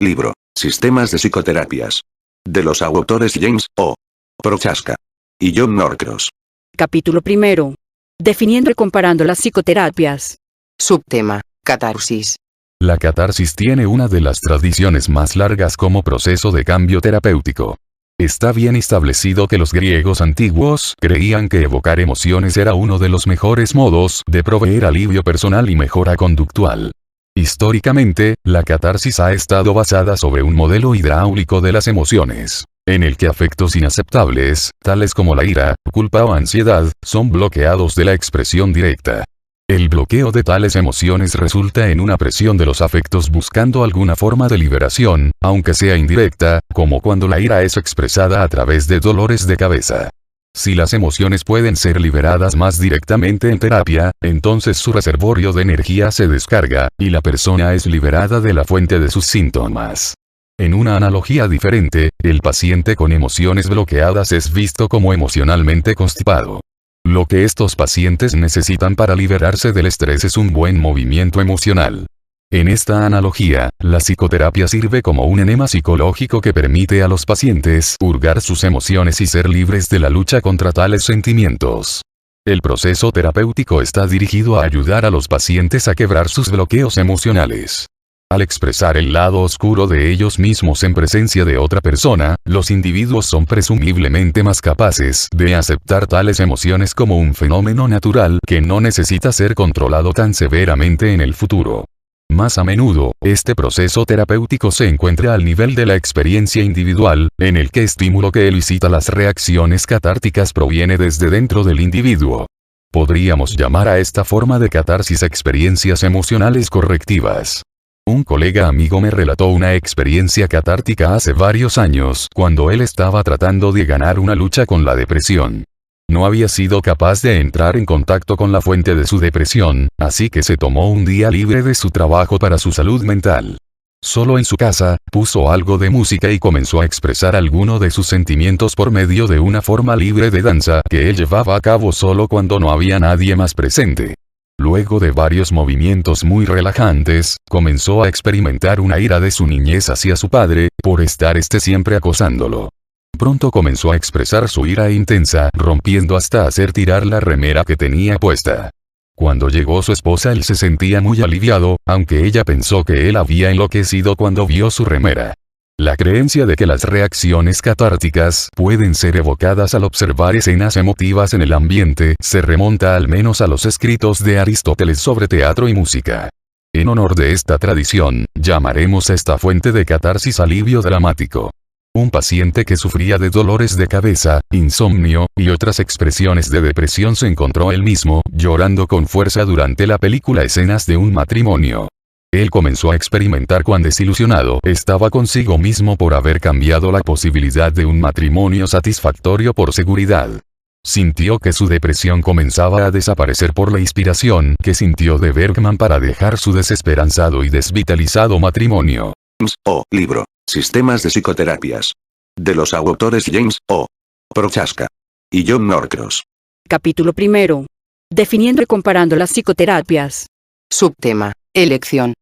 Libro: Sistemas de psicoterapias. De los autores James O. Prochaska y John Norcross. Capítulo 1. Definiendo y comparando las psicoterapias. Subtema: catarsis. La catarsis tiene una de las tradiciones más largas como proceso de cambio terapéutico. Está bien establecido que los griegos antiguos creían que evocar emociones era uno de los mejores modos de proveer alivio personal y mejora conductual. Históricamente, la catarsis ha estado basada sobre un modelo hidráulico de las emociones, en el que afectos inaceptables, tales como la ira, culpa o ansiedad, son bloqueados de la expresión directa. El bloqueo de tales emociones resulta en una presión de los afectos buscando alguna forma de liberación, aunque sea indirecta, como cuando la ira es expresada a través de dolores de cabeza. Si las emociones pueden ser liberadas más directamente en terapia, entonces su reservorio de energía se descarga, y la persona es liberada de la fuente de sus síntomas. En una analogía diferente, el paciente con emociones bloqueadas es visto como emocionalmente constipado. Lo que estos pacientes necesitan para liberarse del estrés es un buen movimiento emocional. En esta analogía, la psicoterapia sirve como un enema psicológico que permite a los pacientes hurgar sus emociones y ser libres de la lucha contra tales sentimientos. El proceso terapéutico está dirigido a ayudar a los pacientes a quebrar sus bloqueos emocionales. Al expresar el lado oscuro de ellos mismos en presencia de otra persona, los individuos son presumiblemente más capaces de aceptar tales emociones como un fenómeno natural que no necesita ser controlado tan severamente en el futuro. Más a menudo, este proceso terapéutico se encuentra al nivel de la experiencia individual, en el que estímulo que elicita las reacciones catárticas proviene desde dentro del individuo. Podríamos llamar a esta forma de catarsis experiencias emocionales correctivas. Un colega amigo me relató una experiencia catártica hace varios años cuando él estaba tratando de ganar una lucha con la depresión. No había sido capaz de entrar en contacto con la fuente de su depresión, así que se tomó un día libre de su trabajo para su salud mental. Solo en su casa, puso algo de música y comenzó a expresar alguno de sus sentimientos por medio de una forma libre de danza que él llevaba a cabo solo cuando no había nadie más presente. Luego de varios movimientos muy relajantes, comenzó a experimentar una ira de su niñez hacia su padre, por estar siempre acosándolo. Pronto comenzó a expresar su ira intensa, rompiendo hasta hacer tirar la remera que tenía puesta. Cuando llegó su esposa él se sentía muy aliviado, aunque ella pensó que él había enloquecido cuando vio su remera. La creencia de que las reacciones catárticas pueden ser evocadas al observar escenas emotivas en el ambiente se remonta al menos a los escritos de Aristóteles sobre teatro y música. En honor de esta tradición, llamaremos a esta fuente de catarsis alivio dramático. Un paciente que sufría de dolores de cabeza, insomnio, y otras expresiones de depresión se encontró él mismo, llorando con fuerza durante la película Escenas de un matrimonio. Él comenzó a experimentar cuán desilusionado estaba consigo mismo por haber cambiado la posibilidad de un matrimonio satisfactorio por seguridad. Sintió que su depresión comenzaba a desaparecer por la inspiración que sintió de Bergman para dejar su desesperanzado y desvitalizado matrimonio. O. Libro. Sistemas de psicoterapias. De los autores James O. Prochaska y John Norcross. Capítulo 1. Definiendo y comparando las psicoterapias. Subtema. Elección.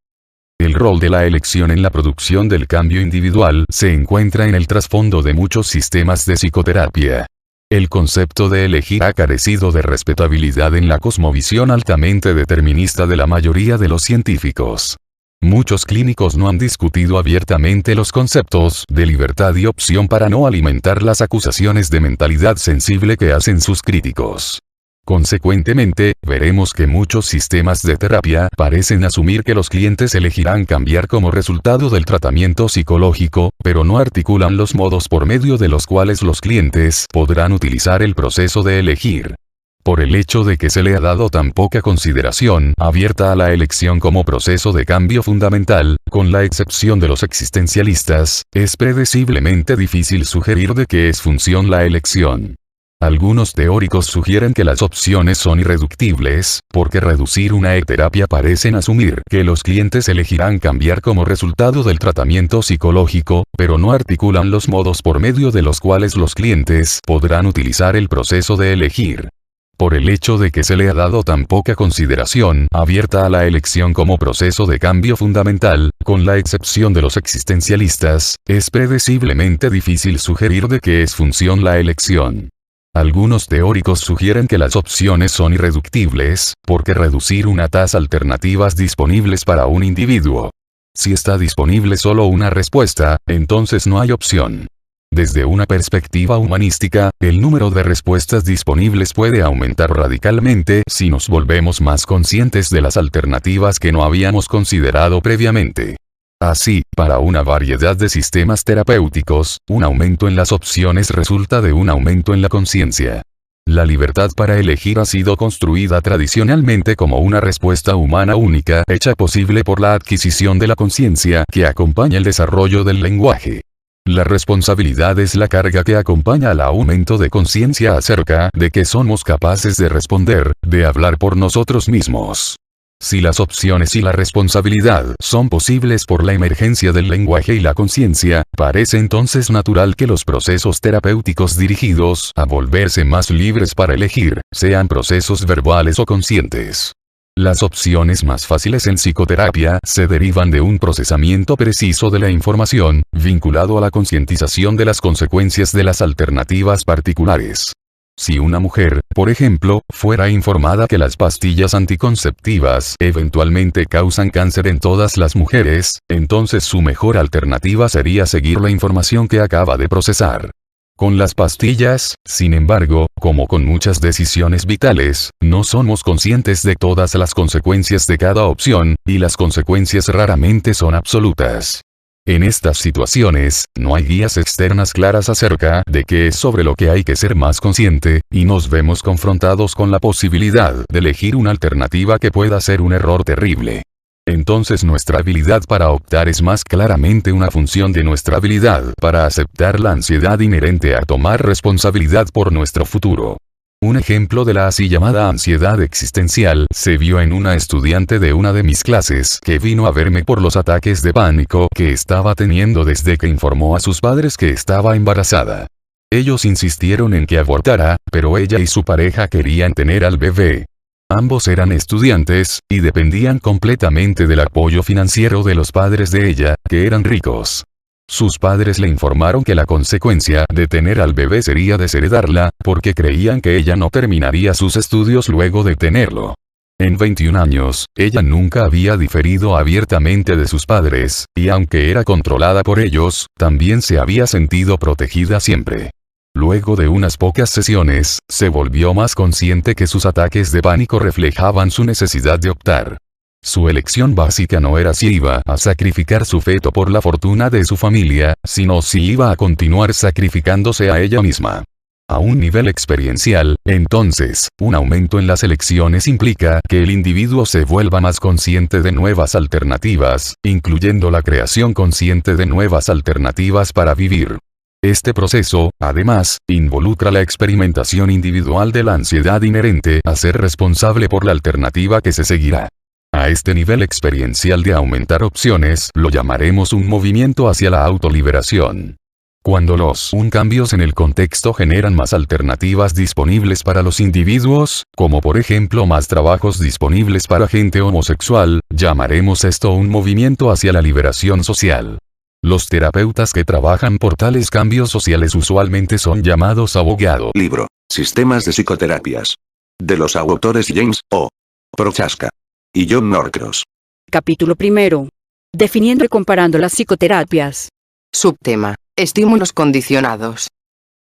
El rol de la elección en la producción del cambio individual se encuentra en el trasfondo de muchos sistemas de psicoterapia. El concepto de elegir ha carecido de respetabilidad en la cosmovisión altamente determinista de la mayoría de los científicos. Muchos clínicos no han discutido abiertamente los conceptos de libertad y opción para no alimentar las acusaciones de mentalidad sensible que hacen sus críticos. Consecuentemente, veremos que muchos sistemas de terapia parecen asumir que los clientes elegirán cambiar como resultado del tratamiento psicológico, pero no articulan los modos por medio de los cuales los clientes podrán utilizar el proceso de elegir. Por el hecho de que se le ha dado tan poca consideración abierta a la elección como proceso de cambio fundamental, con la excepción de los existencialistas, es predeciblemente difícil sugerir de qué es función la elección. Algunos teóricos sugieren que las opciones son irreductibles, porque reducir una terapia parecen asumir que los clientes elegirán cambiar como resultado del tratamiento psicológico, pero no articulan los modos por medio de los cuales los clientes podrán utilizar el proceso de elegir. Por el hecho de que se le ha dado tan poca consideración abierta a la elección como proceso de cambio fundamental, con la excepción de los existencialistas, es predeciblemente difícil sugerir de qué es función la elección. Algunos teóricos sugieren que las opciones son irreductibles, porque reducir una tasa alternativas disponibles para un individuo. Si está disponible solo una respuesta, entonces no hay opción. Desde una perspectiva humanística, el número de respuestas disponibles puede aumentar radicalmente si nos volvemos más conscientes de las alternativas que no habíamos considerado previamente. Así, para una variedad de sistemas terapéuticos, un aumento en las opciones resulta de un aumento en la conciencia. La libertad para elegir ha sido construida tradicionalmente como una respuesta humana única hecha posible por la adquisición de la conciencia que acompaña el desarrollo del lenguaje. La responsabilidad es la carga que acompaña al aumento de conciencia acerca de que somos capaces de responder, de hablar por nosotros mismos. Si las opciones y la responsabilidad son posibles por la emergencia del lenguaje y la conciencia, parece entonces natural que los procesos terapéuticos dirigidos a volverse más libres para elegir, sean procesos verbales o conscientes. Las opciones más fáciles en psicoterapia se derivan de un procesamiento preciso de la información, vinculado a la concientización de las consecuencias de las alternativas particulares. Si una mujer, por ejemplo, fuera informada que las pastillas anticonceptivas eventualmente causan cáncer en todas las mujeres, entonces su mejor alternativa sería seguir la información que acaba de procesar. Con las pastillas, sin embargo, como con muchas decisiones vitales, no somos conscientes de todas las consecuencias de cada opción, y las consecuencias raramente son absolutas. En estas situaciones, no hay guías externas claras acerca de qué es sobre lo que hay que ser más consciente, y nos vemos confrontados con la posibilidad de elegir una alternativa que pueda ser un error terrible. Entonces nuestra habilidad para optar es más claramente una función de nuestra habilidad para aceptar la ansiedad inherente a tomar responsabilidad por nuestro futuro. Un ejemplo de la así llamada ansiedad existencial se vio en una estudiante de una de mis clases que vino a verme por los ataques de pánico que estaba teniendo desde que informó a sus padres que estaba embarazada. Ellos insistieron en que abortara, pero ella y su pareja querían tener al bebé. Ambos eran estudiantes, y dependían completamente del apoyo financiero de los padres de ella, que eran ricos. Sus padres le informaron que la consecuencia de tener al bebé sería desheredarla, porque creían que ella no terminaría sus estudios luego de tenerlo. En 21 años, ella nunca había diferido abiertamente de sus padres, y aunque era controlada por ellos, también se había sentido protegida siempre. Luego de unas pocas sesiones, se volvió más consciente que sus ataques de pánico reflejaban su necesidad de optar. Su elección básica no era si iba a sacrificar su feto por la fortuna de su familia, sino si iba a continuar sacrificándose a ella misma. A un nivel experiencial, entonces, un aumento en las elecciones implica que el individuo se vuelva más consciente de nuevas alternativas, incluyendo la creación consciente de nuevas alternativas para vivir. Este proceso, además, involucra la experimentación individual de la ansiedad inherente a ser responsable por la alternativa que se seguirá. A este nivel experiencial de aumentar opciones lo llamaremos un movimiento hacia la autoliberación. Cuando los cambios en el contexto generan más alternativas disponibles para los individuos, como por ejemplo más trabajos disponibles para gente homosexual, llamaremos esto un movimiento hacia la liberación social. Los terapeutas que trabajan por tales cambios sociales usualmente son llamados abogados. Libro. Sistemas de psicoterapias. De los autores James O. Prochaska y John Norcross. Capítulo 1. Definiendo y comparando las psicoterapias. Subtema. Estímulos condicionados.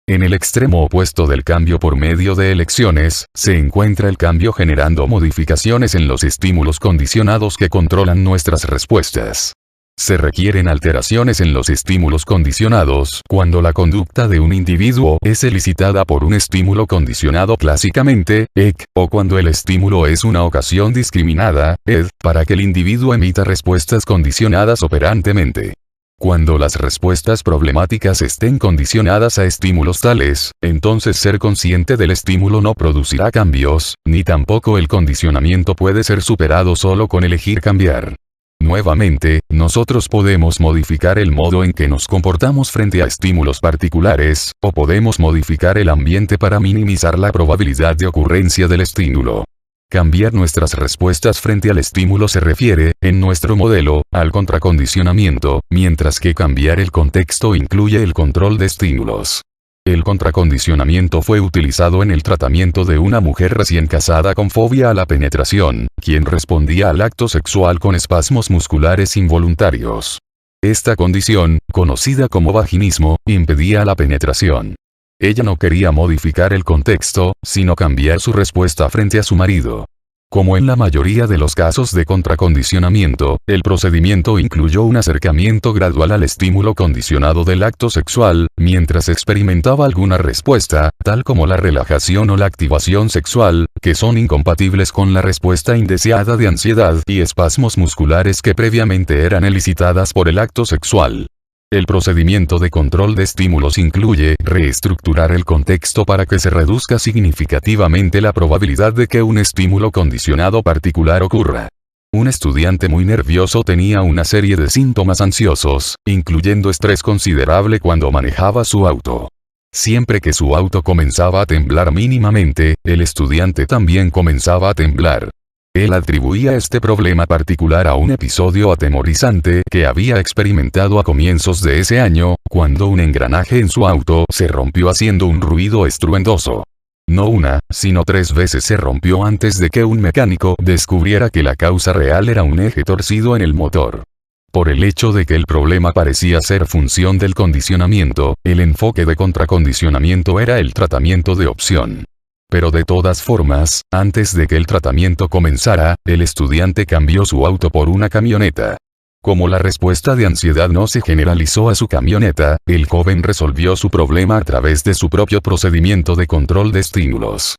En el extremo opuesto del cambio por medio de elecciones, se encuentra el cambio generando modificaciones en los estímulos condicionados que controlan nuestras respuestas. Se requieren alteraciones en los estímulos condicionados cuando la conducta de un individuo es elicitada por un estímulo condicionado clásicamente, EC, o cuando el estímulo es una ocasión discriminada, ED, para que el individuo emita respuestas condicionadas operantemente. Cuando las respuestas problemáticas estén condicionadas a estímulos tales, entonces ser consciente del estímulo no producirá cambios, ni tampoco el condicionamiento puede ser superado solo con elegir cambiar. Nuevamente, nosotros podemos modificar el modo en que nos comportamos frente a estímulos particulares, o podemos modificar el ambiente para minimizar la probabilidad de ocurrencia del estímulo. Cambiar nuestras respuestas frente al estímulo se refiere, en nuestro modelo, al contracondicionamiento, mientras que cambiar el contexto incluye el control de estímulos. El contracondicionamiento fue utilizado en el tratamiento de una mujer recién casada con fobia a la penetración, quien respondía al acto sexual con espasmos musculares involuntarios. Esta condición, conocida como vaginismo, impedía la penetración. Ella no quería modificar el contexto, sino cambiar su respuesta frente a su marido. Como en la mayoría de los casos de contracondicionamiento, el procedimiento incluyó un acercamiento gradual al estímulo condicionado del acto sexual, mientras experimentaba alguna respuesta, tal como la relajación o la activación sexual, que son incompatibles con la respuesta indeseada de ansiedad y espasmos musculares que previamente eran elicitadas por el acto sexual. El procedimiento de control de estímulos incluye reestructurar el contexto para que se reduzca significativamente la probabilidad de que un estímulo condicionado particular ocurra. Un estudiante muy nervioso tenía una serie de síntomas ansiosos, incluyendo estrés considerable cuando manejaba su auto. Siempre que su auto comenzaba a temblar mínimamente, el estudiante también comenzaba a temblar. Él atribuía este problema particular a un episodio atemorizante que había experimentado a comienzos de ese año, cuando un engranaje en su auto se rompió haciendo un ruido estruendoso. No una, sino 3 veces se rompió antes de que un mecánico descubriera que la causa real era un eje torcido en el motor. Por el hecho de que el problema parecía ser función del condicionamiento, el enfoque de contracondicionamiento era el tratamiento de opción. Pero de todas formas, antes de que el tratamiento comenzara, el estudiante cambió su auto por una camioneta. Como la respuesta de ansiedad no se generalizó a su camioneta, el joven resolvió su problema a través de su propio procedimiento de control de estímulos.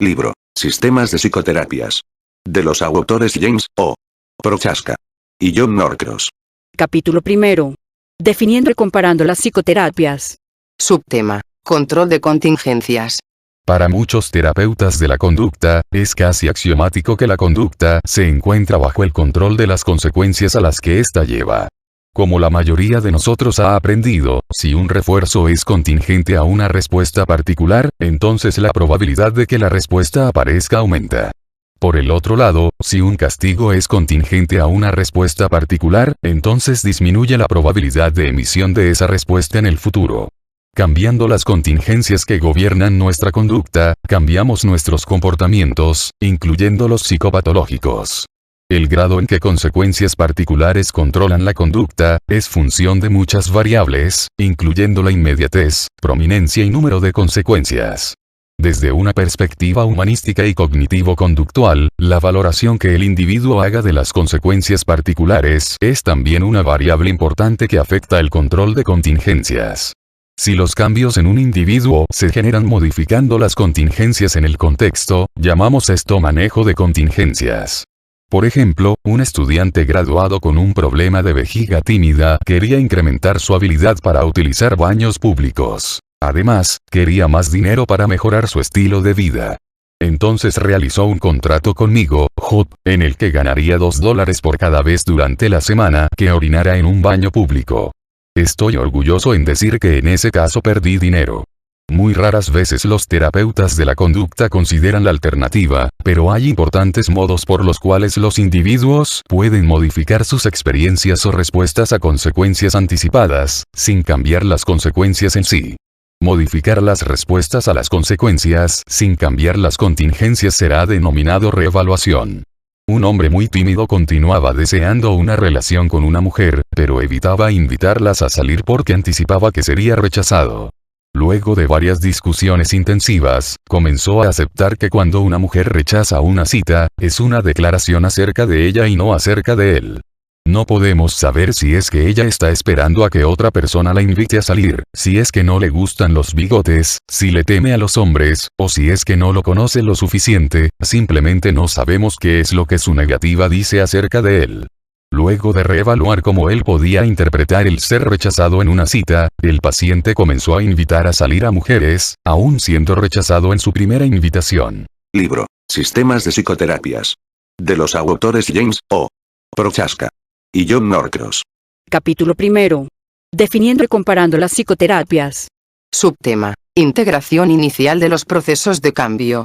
Libro. Sistemas de psicoterapias. De los autores James O. Prochaska y John Norcross. Capítulo 1. Definiendo y comparando las psicoterapias. Subtema. Control de contingencias. Para muchos terapeutas de la conducta, es casi axiomático que la conducta se encuentra bajo el control de las consecuencias a las que ésta lleva. Como la mayoría de nosotros ha aprendido, si un refuerzo es contingente a una respuesta particular, entonces la probabilidad de que la respuesta aparezca aumenta. Por el otro lado, si un castigo es contingente a una respuesta particular, entonces disminuye la probabilidad de emisión de esa respuesta en el futuro. Cambiando las contingencias que gobiernan nuestra conducta, cambiamos nuestros comportamientos, incluyendo los psicopatológicos. El grado en que consecuencias particulares controlan la conducta, es función de muchas variables, incluyendo la inmediatez, prominencia y número de consecuencias. Desde una perspectiva humanística y cognitivo-conductual, la valoración que el individuo haga de las consecuencias particulares es también una variable importante que afecta el control de contingencias. Si los cambios en un individuo se generan modificando las contingencias en el contexto, llamamos esto manejo de contingencias. Por ejemplo, un estudiante graduado con un problema de vejiga tímida quería incrementar su habilidad para utilizar baños públicos. Además, quería más dinero para mejorar su estilo de vida. Entonces realizó un contrato conmigo, Job, en el que ganaría $2 por cada vez durante la semana que orinara en un baño público. Estoy orgulloso en decir que en ese caso perdí dinero. Muy raras veces los terapeutas de la conducta consideran la alternativa, pero hay importantes modos por los cuales los individuos pueden modificar sus experiencias o respuestas a consecuencias anticipadas, sin cambiar las consecuencias en sí. Modificar las respuestas a las consecuencias sin cambiar las contingencias será denominado reevaluación. Un hombre muy tímido continuaba deseando una relación con una mujer, pero evitaba invitarlas a salir porque anticipaba que sería rechazado. Luego de varias discusiones intensivas, comenzó a aceptar que cuando una mujer rechaza una cita, es una declaración acerca de ella y no acerca de él. No podemos saber si es que ella está esperando a que otra persona la invite a salir, si es que no le gustan los bigotes, si le teme a los hombres, o si es que no lo conoce lo suficiente, simplemente no sabemos qué es lo que su negativa dice acerca de él. Luego de reevaluar cómo él podía interpretar el ser rechazado en una cita, el paciente comenzó a invitar a salir a mujeres, aún siendo rechazado en su primera invitación. Libro. Sistemas de psicoterapias. De los autores James O. Prochaska y John Norcross. Capítulo 1. Definiendo y comparando las psicoterapias. Subtema. Integración inicial de los procesos de cambio.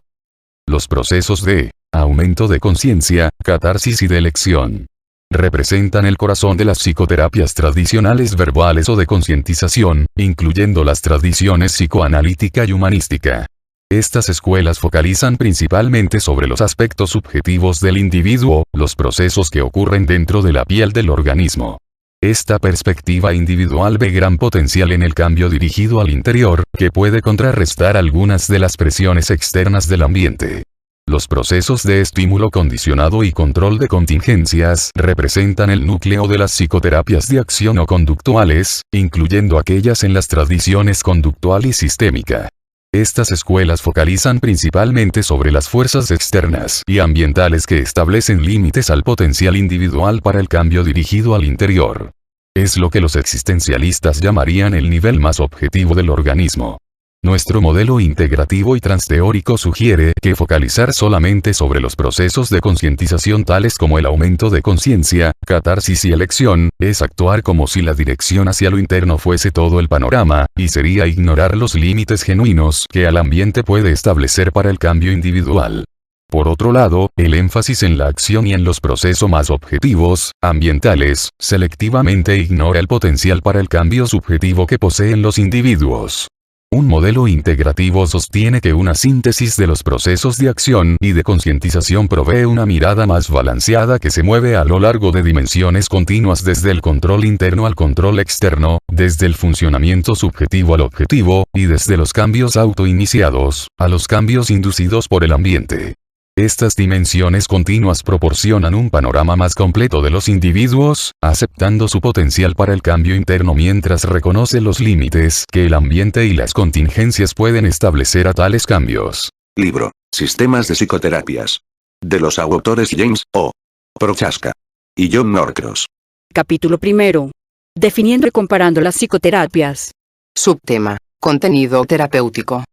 Los procesos de aumento de conciencia, catarsis y de elección representan el corazón de las psicoterapias tradicionales verbales o de concientización, incluyendo las tradiciones psicoanalítica y humanística. Estas escuelas focalizan principalmente sobre los aspectos subjetivos del individuo, los procesos que ocurren dentro de la piel del organismo. Esta perspectiva individual ve gran potencial en el cambio dirigido al interior, que puede contrarrestar algunas de las presiones externas del ambiente. Los procesos de estímulo condicionado y control de contingencias representan el núcleo de las psicoterapias de acción o conductuales, incluyendo aquellas en las tradiciones conductual y sistémica. Estas escuelas focalizan principalmente sobre las fuerzas externas y ambientales que establecen límites al potencial individual para el cambio dirigido al interior. Es lo que los existencialistas llamarían el nivel más objetivo del organismo. Nuestro modelo integrativo y transteórico sugiere que focalizar solamente sobre los procesos de concientización tales como el aumento de conciencia, catarsis y elección, es actuar como si la dirección hacia lo interno fuese todo el panorama, y sería ignorar los límites genuinos que el ambiente puede establecer para el cambio individual. Por otro lado, el énfasis en la acción y en los procesos más objetivos, ambientales, selectivamente ignora el potencial para el cambio subjetivo que poseen los individuos. Un modelo integrativo sostiene que una síntesis de los procesos de acción y de concientización provee una mirada más balanceada que se mueve a lo largo de dimensiones continuas desde el control interno al control externo, desde el funcionamiento subjetivo al objetivo, y desde los cambios autoiniciados, a los cambios inducidos por el ambiente. Estas dimensiones continuas proporcionan un panorama más completo de los individuos, aceptando su potencial para el cambio interno mientras reconoce los límites que el ambiente y las contingencias pueden establecer a tales cambios. Libro. Sistemas de psicoterapias. De los autores James O. Prochaska y John Norcross. Capítulo 1. Definiendo y comparando las psicoterapias. Subtema. Contenido terapéutico.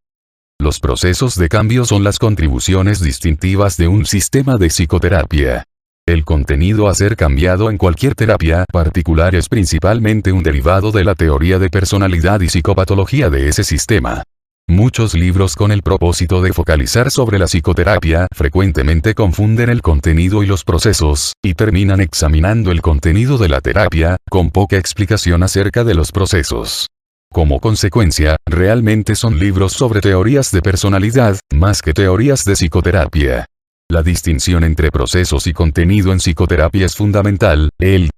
Los procesos de cambio son las contribuciones distintivas de un sistema de psicoterapia. El contenido a ser cambiado en cualquier terapia particular es principalmente un derivado de la teoría de personalidad y psicopatología de ese sistema. Muchos libros con el propósito de focalizar sobre la psicoterapia frecuentemente confunden el contenido y los procesos, y terminan examinando el contenido de la terapia, con poca explicación acerca de los procesos. Como consecuencia, realmente son libros sobre teorías de personalidad, más que teorías de psicoterapia. La distinción entre procesos y contenido en psicoterapia es fundamental.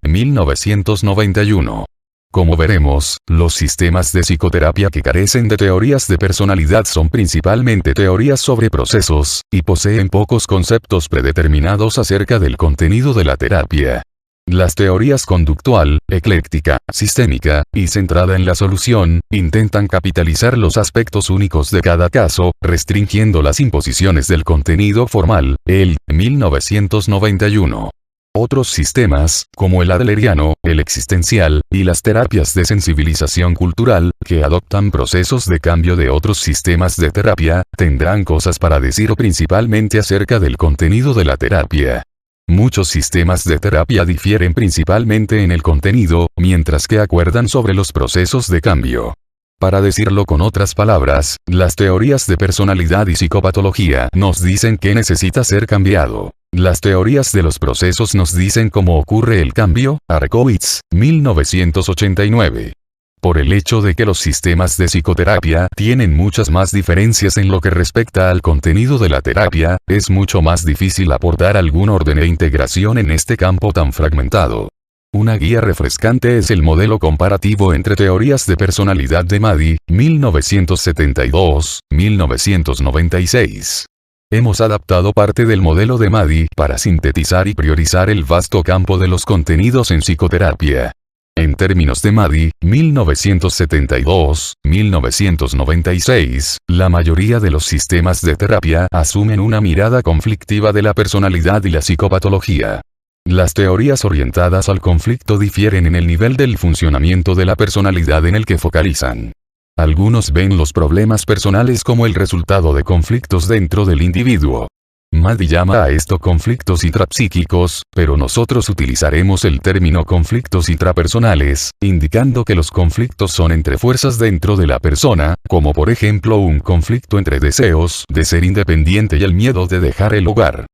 1991. Como veremos, los sistemas de psicoterapia que carecen de teorías de personalidad son principalmente teorías sobre procesos, y poseen pocos conceptos predeterminados acerca del contenido de la terapia. Las teorías conductual, ecléctica, sistémica, y centrada en la solución, intentan capitalizar los aspectos únicos de cada caso, restringiendo las imposiciones del contenido formal, el 1991. Otros sistemas, como el adleriano, el existencial, y las terapias de sensibilización cultural, que adoptan procesos de cambio de otros sistemas de terapia, tendrán cosas para decir principalmente acerca del contenido de la terapia. Muchos sistemas de terapia difieren principalmente en el contenido, mientras que acuerdan sobre los procesos de cambio. Para decirlo con otras palabras, las teorías de personalidad y psicopatología nos dicen qué necesita ser cambiado. Las teorías de los procesos nos dicen cómo ocurre el cambio, Arkowitz, 1989. Por el hecho de que los sistemas de psicoterapia tienen muchas más diferencias en lo que respecta al contenido de la terapia, es mucho más difícil aportar algún orden e integración en este campo tan fragmentado. Una guía refrescante es el modelo comparativo entre teorías de personalidad de Maddy, 1972-1996. Hemos adaptado parte del modelo de Maddy para sintetizar y priorizar el vasto campo de los contenidos en psicoterapia. En términos de Maddy, 1972-1996, la mayoría de los sistemas de terapia asumen una mirada conflictiva de la personalidad y la psicopatología. Las teorías orientadas al conflicto difieren en el nivel del funcionamiento de la personalidad en el que focalizan. Algunos ven los problemas personales como el resultado de conflictos dentro del individuo. Maddy llama a esto conflictos intrapsíquicos, pero nosotros utilizaremos el término conflictos intrapersonales, indicando que los conflictos son entre fuerzas dentro de la persona, como por ejemplo un conflicto entre deseos de ser independiente y el miedo de dejar el hogar.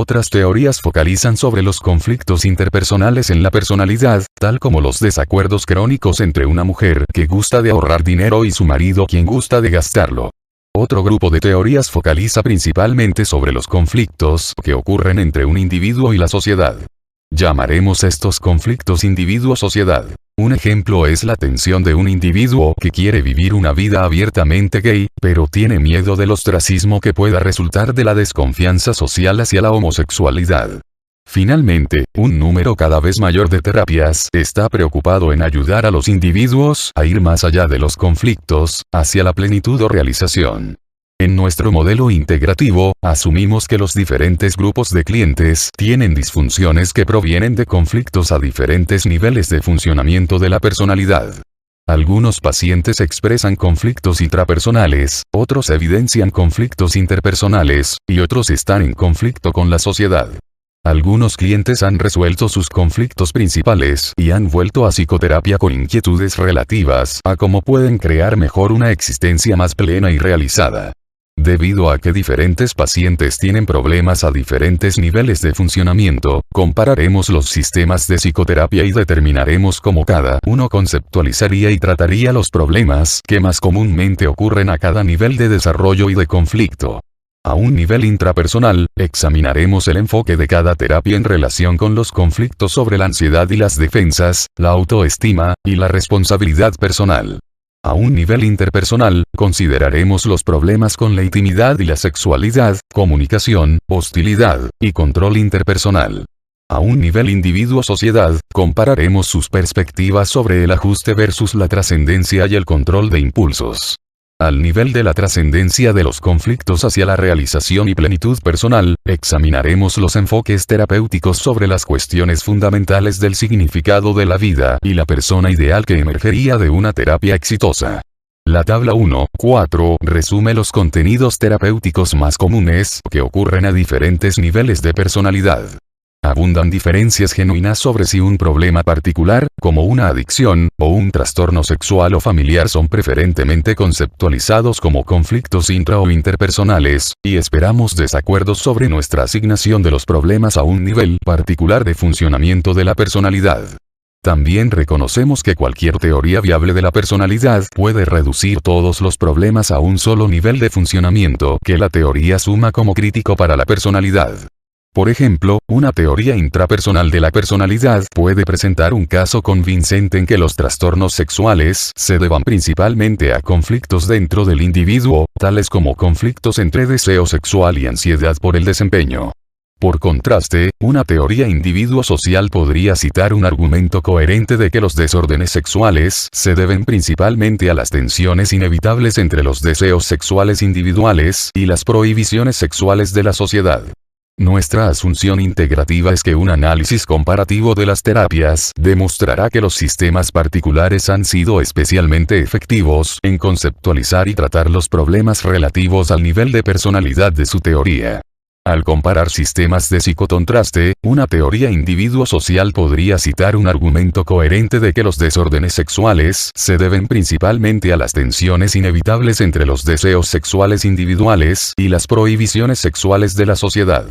Otras teorías focalizan sobre los conflictos interpersonales en la personalidad, tal como los desacuerdos crónicos entre una mujer que gusta de ahorrar dinero y su marido quien gusta de gastarlo. Otro grupo de teorías focaliza principalmente sobre los conflictos que ocurren entre un individuo y la sociedad. Llamaremos estos conflictos individuo-sociedad. Un ejemplo es la tensión de un individuo que quiere vivir una vida abiertamente gay, pero tiene miedo del ostracismo que pueda resultar de la desconfianza social hacia la homosexualidad. Finalmente, un número cada vez mayor de terapias está preocupado en ayudar a los individuos a ir más allá de los conflictos, hacia la plenitud o realización. En nuestro modelo integrativo, asumimos que los diferentes grupos de clientes tienen disfunciones que provienen de conflictos a diferentes niveles de funcionamiento de la personalidad. Algunos pacientes expresan conflictos intrapersonales, otros evidencian conflictos interpersonales, y otros están en conflicto con la sociedad. Algunos clientes han resuelto sus conflictos principales y han vuelto a psicoterapia con inquietudes relativas a cómo pueden crear mejor una existencia más plena y realizada. Debido a que diferentes pacientes tienen problemas a diferentes niveles de funcionamiento, compararemos los sistemas de psicoterapia y determinaremos cómo cada uno conceptualizaría y trataría los problemas que más comúnmente ocurren a cada nivel de desarrollo y de conflicto. A un nivel intrapersonal, examinaremos el enfoque de cada terapia en relación con los conflictos sobre la ansiedad y las defensas, la autoestima, y la responsabilidad personal. A un nivel interpersonal, consideraremos los problemas con la intimidad y la sexualidad, comunicación, hostilidad, y control interpersonal. A un nivel individuo-sociedad, compararemos sus perspectivas sobre el ajuste versus la trascendencia y el control de impulsos. Al nivel de la trascendencia de los conflictos hacia la realización y plenitud personal, examinaremos los enfoques terapéuticos sobre las cuestiones fundamentales del significado de la vida y la persona ideal que emergería de una terapia exitosa. La tabla 1.4 resume los contenidos terapéuticos más comunes que ocurren a diferentes niveles de personalidad. Abundan diferencias genuinas sobre si un problema particular, como una adicción, o un trastorno sexual o familiar son preferentemente conceptualizados como conflictos intra o interpersonales, y esperamos desacuerdos sobre nuestra asignación de los problemas a un nivel particular de funcionamiento de la personalidad. También reconocemos que cualquier teoría viable de la personalidad puede reducir todos los problemas a un solo nivel de funcionamiento que la teoría suma como crítico para la personalidad. Por ejemplo, una teoría intrapersonal de la personalidad puede presentar un caso convincente en que los trastornos sexuales se deban principalmente a conflictos dentro del individuo, tales como conflictos entre deseo sexual y ansiedad por el desempeño. Por contraste, una teoría individuo-social podría citar un argumento coherente de que los desórdenes sexuales se deben principalmente a las tensiones inevitables entre los deseos sexuales individuales y las prohibiciones sexuales de la sociedad. Nuestra asunción integrativa es que un análisis comparativo de las terapias demostrará que los sistemas particulares han sido especialmente efectivos en conceptualizar y tratar los problemas relativos al nivel de personalidad de su teoría. Al comparar sistemas de psicocontraste, una teoría individuo-social podría citar un argumento coherente de que los desórdenes sexuales se deben principalmente a las tensiones inevitables entre los deseos sexuales individuales y las prohibiciones sexuales de la sociedad.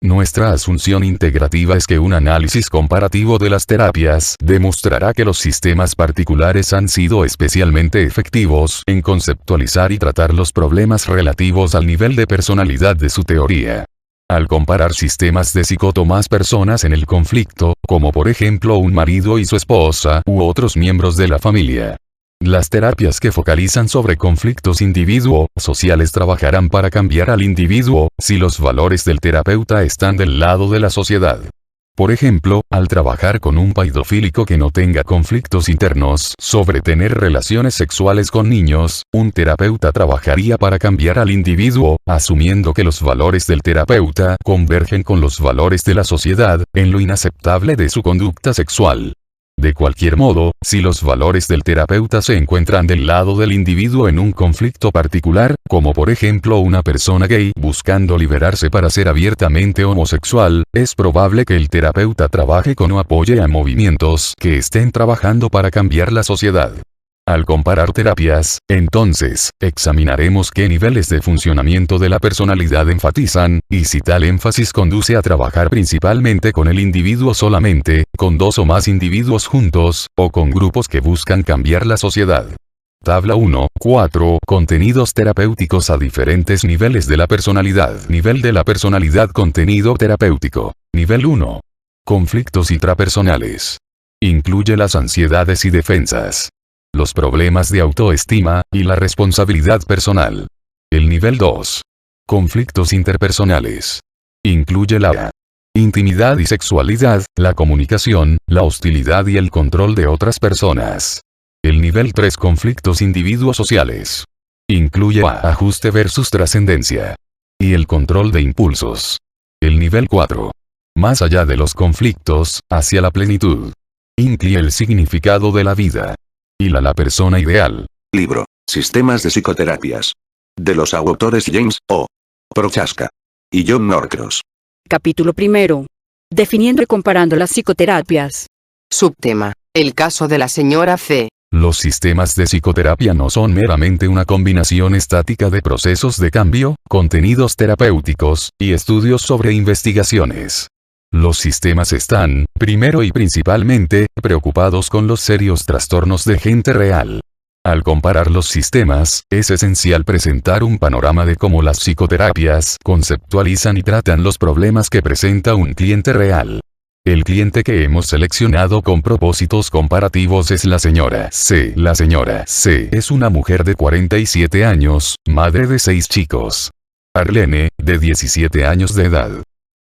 Nuestra asunción integrativa es que un análisis comparativo de las terapias demostrará que los sistemas particulares han sido especialmente efectivos en conceptualizar y tratar los problemas relativos al nivel de personalidad de su teoría. Al comparar sistemas de psicotomas personas en el conflicto, como por ejemplo un marido y su esposa u otros miembros de la familia. Las terapias que focalizan sobre conflictos individuo-sociales trabajarán para cambiar al individuo, si los valores del terapeuta están del lado de la sociedad. Por ejemplo, al trabajar con un paidofílico que no tenga conflictos internos sobre tener relaciones sexuales con niños, un terapeuta trabajaría para cambiar al individuo, asumiendo que los valores del terapeuta convergen con los valores de la sociedad, en lo inaceptable de su conducta sexual. De cualquier modo, si los valores del terapeuta se encuentran del lado del individuo en un conflicto particular, como por ejemplo una persona gay buscando liberarse para ser abiertamente homosexual, es probable que el terapeuta trabaje con o apoye a movimientos que estén trabajando para cambiar la sociedad. Al comparar terapias, entonces, examinaremos qué niveles de funcionamiento de la personalidad enfatizan, y si tal énfasis conduce a trabajar principalmente con el individuo solamente, con dos o más individuos juntos, o con grupos que buscan cambiar la sociedad. Tabla 1, 4. Contenidos terapéuticos a diferentes niveles de la personalidad. Nivel de la personalidad. Contenido terapéutico. Nivel 1. Conflictos intrapersonales. Incluye las ansiedades y defensas, los problemas de autoestima, y la responsabilidad personal. El nivel 2. Conflictos interpersonales. Incluye la intimidad y sexualidad, la comunicación, la hostilidad y el control de otras personas. El nivel 3. Conflictos individuo-sociales. Incluye ajuste versus trascendencia y el control de impulsos. El nivel 4. Más allá de los conflictos, hacia la plenitud. Incluye el significado de la vida y la persona ideal. Libro. Sistemas de psicoterapias. De los autores James O. Prochaska y John Norcross. Capítulo 1. Definiendo y comparando las psicoterapias. Subtema. El caso de la señora C. Los sistemas de psicoterapia no son meramente una combinación estática de procesos de cambio, contenidos terapéuticos, y estudios sobre investigaciones. Los sistemas están, primero y principalmente, preocupados con los serios trastornos de gente real. Al comparar los sistemas, es esencial presentar un panorama de cómo las psicoterapias conceptualizan y tratan los problemas que presenta un cliente real. El cliente que hemos seleccionado con propósitos comparativos es la señora C. La señora C es una mujer de 47 años, madre de 6 chicos. Arlene, de 17 años de edad.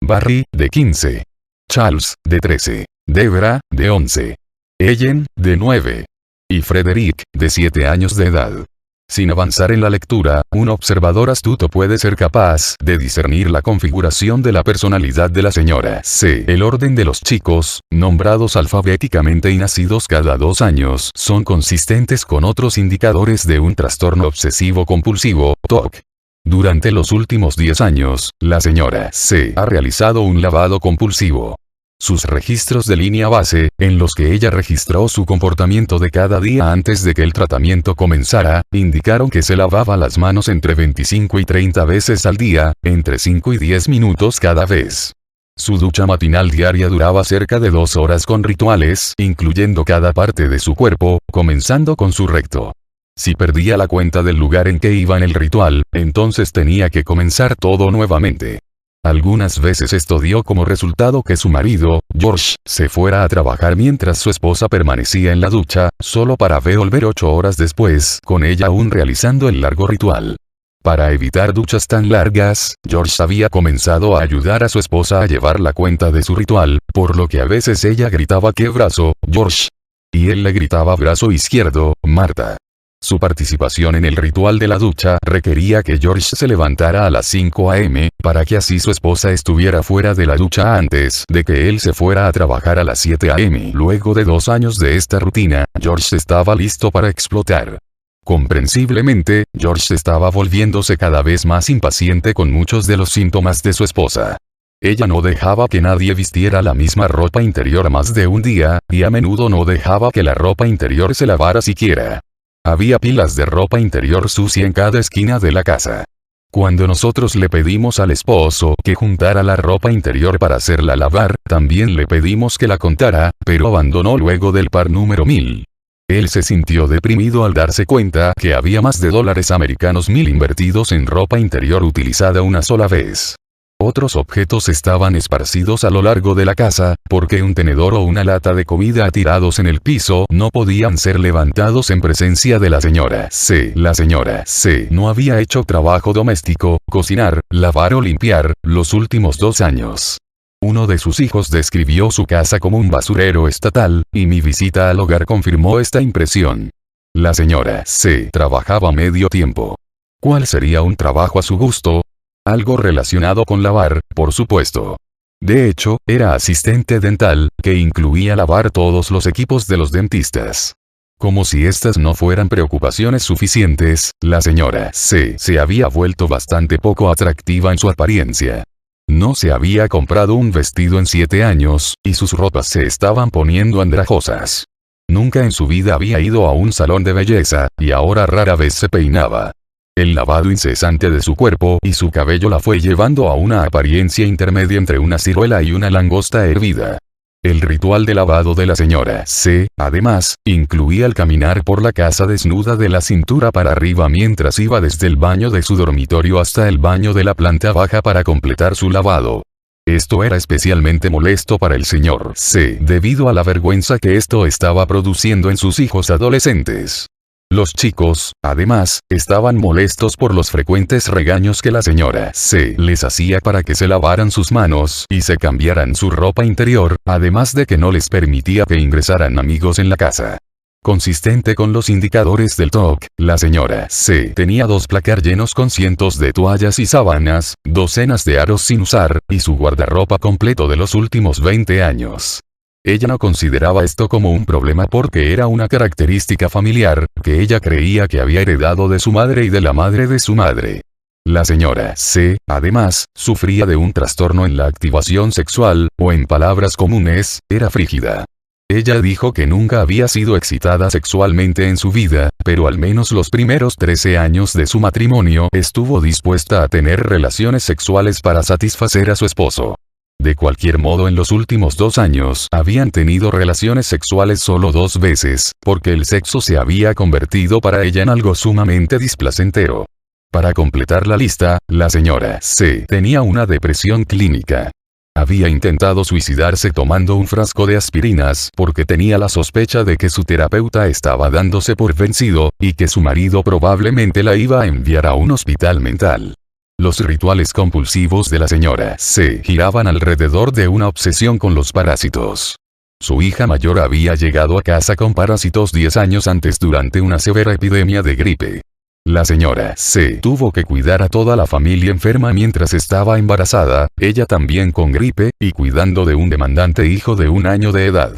Barry, de 15. Charles, de 13. Debra, de 11. Ellen, de 9. Y Frederick, de 7 años de edad. Sin avanzar en la lectura, un observador astuto puede ser capaz de discernir la configuración de la personalidad de la señora C. El orden de los chicos, nombrados alfabéticamente y nacidos cada 2 años, son consistentes con otros indicadores de un trastorno obsesivo-compulsivo, TOC. Durante los últimos 10 años, la señora C. ha realizado un lavado compulsivo. Sus registros de línea base, en los que ella registró su comportamiento de cada día antes de que el tratamiento comenzara, indicaron que se lavaba las manos entre 25 y 30 veces al día, entre 5 y 10 minutos cada vez. Su ducha matinal diaria duraba cerca de 2 horas con rituales, incluyendo cada parte de su cuerpo, comenzando con su recto. Si perdía la cuenta del lugar en que iba en el ritual, entonces tenía que comenzar todo nuevamente. Algunas veces esto dio como resultado que su marido, George, se fuera a trabajar mientras su esposa permanecía en la ducha, solo para volver 8 horas después, con ella aún realizando el largo ritual. Para evitar duchas tan largas, George había comenzado a ayudar a su esposa a llevar la cuenta de su ritual, por lo que a veces ella gritaba ¿qué brazo, George? Y él le gritaba brazo izquierdo, Marta. Su participación en el ritual de la ducha requería que George se levantara a las 5 a.m., para que así su esposa estuviera fuera de la ducha antes de que él se fuera a trabajar a las 7 a.m. Luego de 2 años de esta rutina, George estaba listo para explotar. Comprensiblemente, George estaba volviéndose cada vez más impaciente con muchos de los síntomas de su esposa. Ella no dejaba que nadie vistiera la misma ropa interior más de un día, y a menudo no dejaba que la ropa interior se lavara siquiera. Había pilas de ropa interior sucia en cada esquina de la casa. Cuando nosotros le pedimos al esposo que juntara la ropa interior para hacerla lavar, también le pedimos que la contara, pero abandonó luego del par número 1000. Él se sintió deprimido al darse cuenta que había más de $1000 invertidos en ropa interior utilizada una sola vez. Otros objetos estaban esparcidos a lo largo de la casa, porque un tenedor o una lata de comida tirados en el piso no podían ser levantados en presencia de la señora C. La señora C. no había hecho trabajo doméstico, cocinar, lavar o limpiar, los últimos 2 años. Uno de sus hijos describió su casa como un basurero estatal, y mi visita al hogar confirmó esta impresión. La señora C. trabajaba medio tiempo. ¿Cuál sería un trabajo a su gusto? Algo relacionado con lavar, por supuesto. De hecho, era asistente dental, que incluía lavar todos los equipos de los dentistas. Como si estas no fueran preocupaciones suficientes, la señora C. se había vuelto bastante poco atractiva en su apariencia. No se había comprado un vestido en 7 años, y sus ropas se estaban poniendo andrajosas. Nunca en su vida había ido a un salón de belleza, y ahora rara vez se peinaba. El lavado incesante de su cuerpo y su cabello la fue llevando a una apariencia intermedia entre una ciruela y una langosta hervida. El ritual de lavado de la señora C, además, incluía el caminar por la casa desnuda de la cintura para arriba mientras iba desde el baño de su dormitorio hasta el baño de la planta baja para completar su lavado. Esto era especialmente molesto para el señor C, debido a la vergüenza que esto estaba produciendo en sus hijos adolescentes. Los chicos, además, estaban molestos por los frecuentes regaños que la señora C les hacía para que se lavaran sus manos y se cambiaran su ropa interior, además de que no les permitía que ingresaran amigos en la casa. Consistente con los indicadores del TOC, la señora C tenía 2 placar llenos con cientos de toallas y sábanas, docenas de aros sin usar, y su guardarropa completo de los últimos 20 años. Ella no consideraba esto como un problema porque era una característica familiar, que ella creía que había heredado de su madre y de la madre de su madre. La señora C, además, sufría de un trastorno en la activación sexual, o en palabras comunes, era frígida. Ella dijo que nunca había sido excitada sexualmente en su vida, pero al menos los primeros 13 años de su matrimonio estuvo dispuesta a tener relaciones sexuales para satisfacer a su esposo. De cualquier modo, en los últimos 2 años habían tenido relaciones sexuales solo 2 veces, porque el sexo se había convertido para ella en algo sumamente displacentero. Para completar la lista, la señora C tenía una depresión clínica. Había intentado suicidarse tomando un frasco de aspirinas porque tenía la sospecha de que su terapeuta estaba dándose por vencido, y que su marido probablemente la iba a enviar a un hospital mental. Los rituales compulsivos de la señora C giraban alrededor de una obsesión con los parásitos. Su hija mayor había llegado a casa con parásitos 10 años antes durante una severa epidemia de gripe. La señora C tuvo que cuidar a toda la familia enferma mientras estaba embarazada, ella también con gripe, y cuidando de un demandante hijo de 1 año de edad.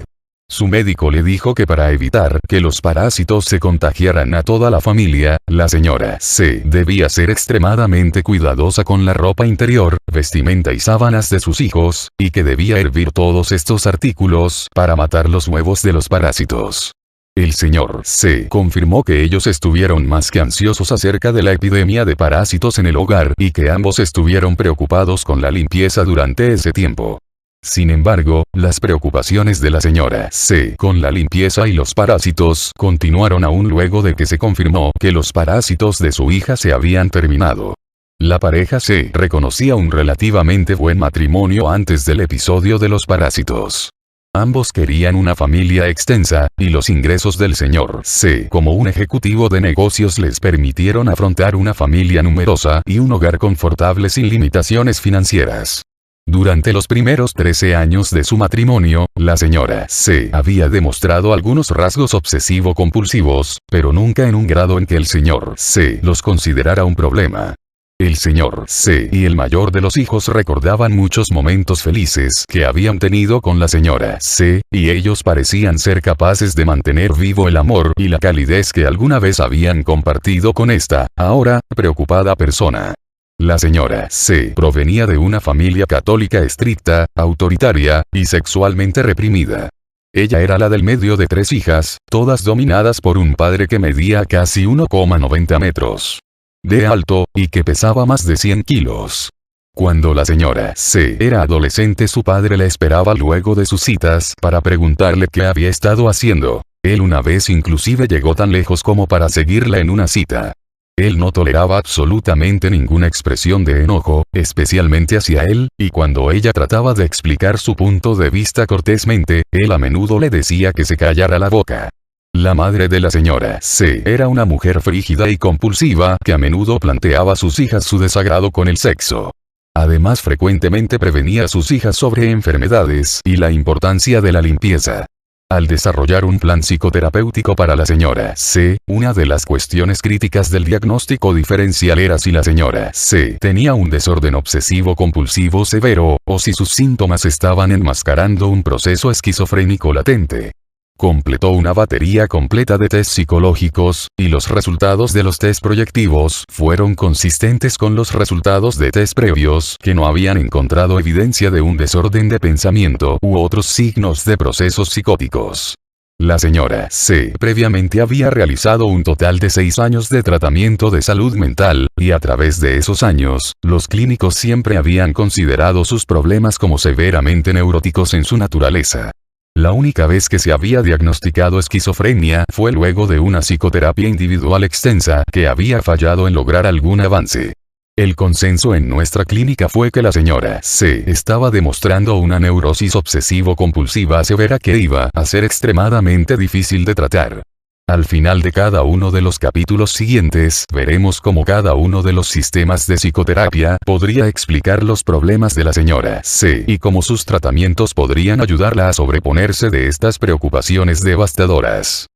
Su médico le dijo que para evitar que los parásitos se contagiaran a toda la familia, la señora C debía ser extremadamente cuidadosa con la ropa interior, vestimenta y sábanas de sus hijos, y que debía hervir todos estos artículos para matar los huevos de los parásitos. El señor C confirmó que ellos estuvieron más que ansiosos acerca de la epidemia de parásitos en el hogar y que ambos estuvieron preocupados con la limpieza durante ese tiempo. Sin embargo, las preocupaciones de la señora C con la limpieza y los parásitos continuaron aún luego de que se confirmó que los parásitos de su hija se habían terminado. La pareja se reconocía un relativamente buen matrimonio antes del episodio de los parásitos. Ambos querían una familia extensa, y los ingresos del señor C como un ejecutivo de negocios les permitieron afrontar una familia numerosa y un hogar confortable sin limitaciones financieras. Durante los primeros 13 años de su matrimonio, la señora C había demostrado algunos rasgos obsesivo-compulsivos, pero nunca en un grado en que el señor C los considerara un problema. El señor C y el mayor de los hijos recordaban muchos momentos felices que habían tenido con la señora C, y ellos parecían ser capaces de mantener vivo el amor y la calidez que alguna vez habían compartido con esta, ahora, preocupada persona. La señora C provenía de una familia católica estricta, autoritaria, y sexualmente reprimida. Ella era la del medio de 3 hijas, todas dominadas por un padre que medía casi 1,90 metros de alto, y que pesaba más de 100 kilos. Cuando la señora C era adolescente, su padre la esperaba luego de sus citas para preguntarle qué había estado haciendo. Él una vez inclusive llegó tan lejos como para seguirla en una cita. Él no toleraba absolutamente ninguna expresión de enojo, especialmente hacia él, y cuando ella trataba de explicar su punto de vista cortésmente, él a menudo le decía que se callara la boca. La madre de la señora C era una mujer frígida y compulsiva que a menudo planteaba a sus hijas su desagrado con el sexo. Además, frecuentemente prevenía a sus hijas sobre enfermedades y la importancia de la limpieza. Al desarrollar un plan psicoterapéutico para la señora C, una de las cuestiones críticas del diagnóstico diferencial era si la señora C tenía un desorden obsesivo-compulsivo severo, o si sus síntomas estaban enmascarando un proceso esquizofrénico latente. Completó una batería completa de test psicológicos, y los resultados de los test proyectivos fueron consistentes con los resultados de test previos, que no habían encontrado evidencia de un desorden de pensamiento u otros signos de procesos psicóticos. La señora C previamente había realizado un total de 6 años de tratamiento de salud mental, y a través de esos años, los clínicos siempre habían considerado sus problemas como severamente neuróticos en su naturaleza. La única vez que se había diagnosticado esquizofrenia fue luego de una psicoterapia individual extensa que había fallado en lograr algún avance. El consenso en nuestra clínica fue que la señora C estaba demostrando una neurosis obsesivo-compulsiva severa que iba a ser extremadamente difícil de tratar. Al final de cada uno de los capítulos siguientes, veremos cómo cada uno de los sistemas de psicoterapia podría explicar los problemas de la señora C y cómo sus tratamientos podrían ayudarla a sobreponerse de estas preocupaciones devastadoras.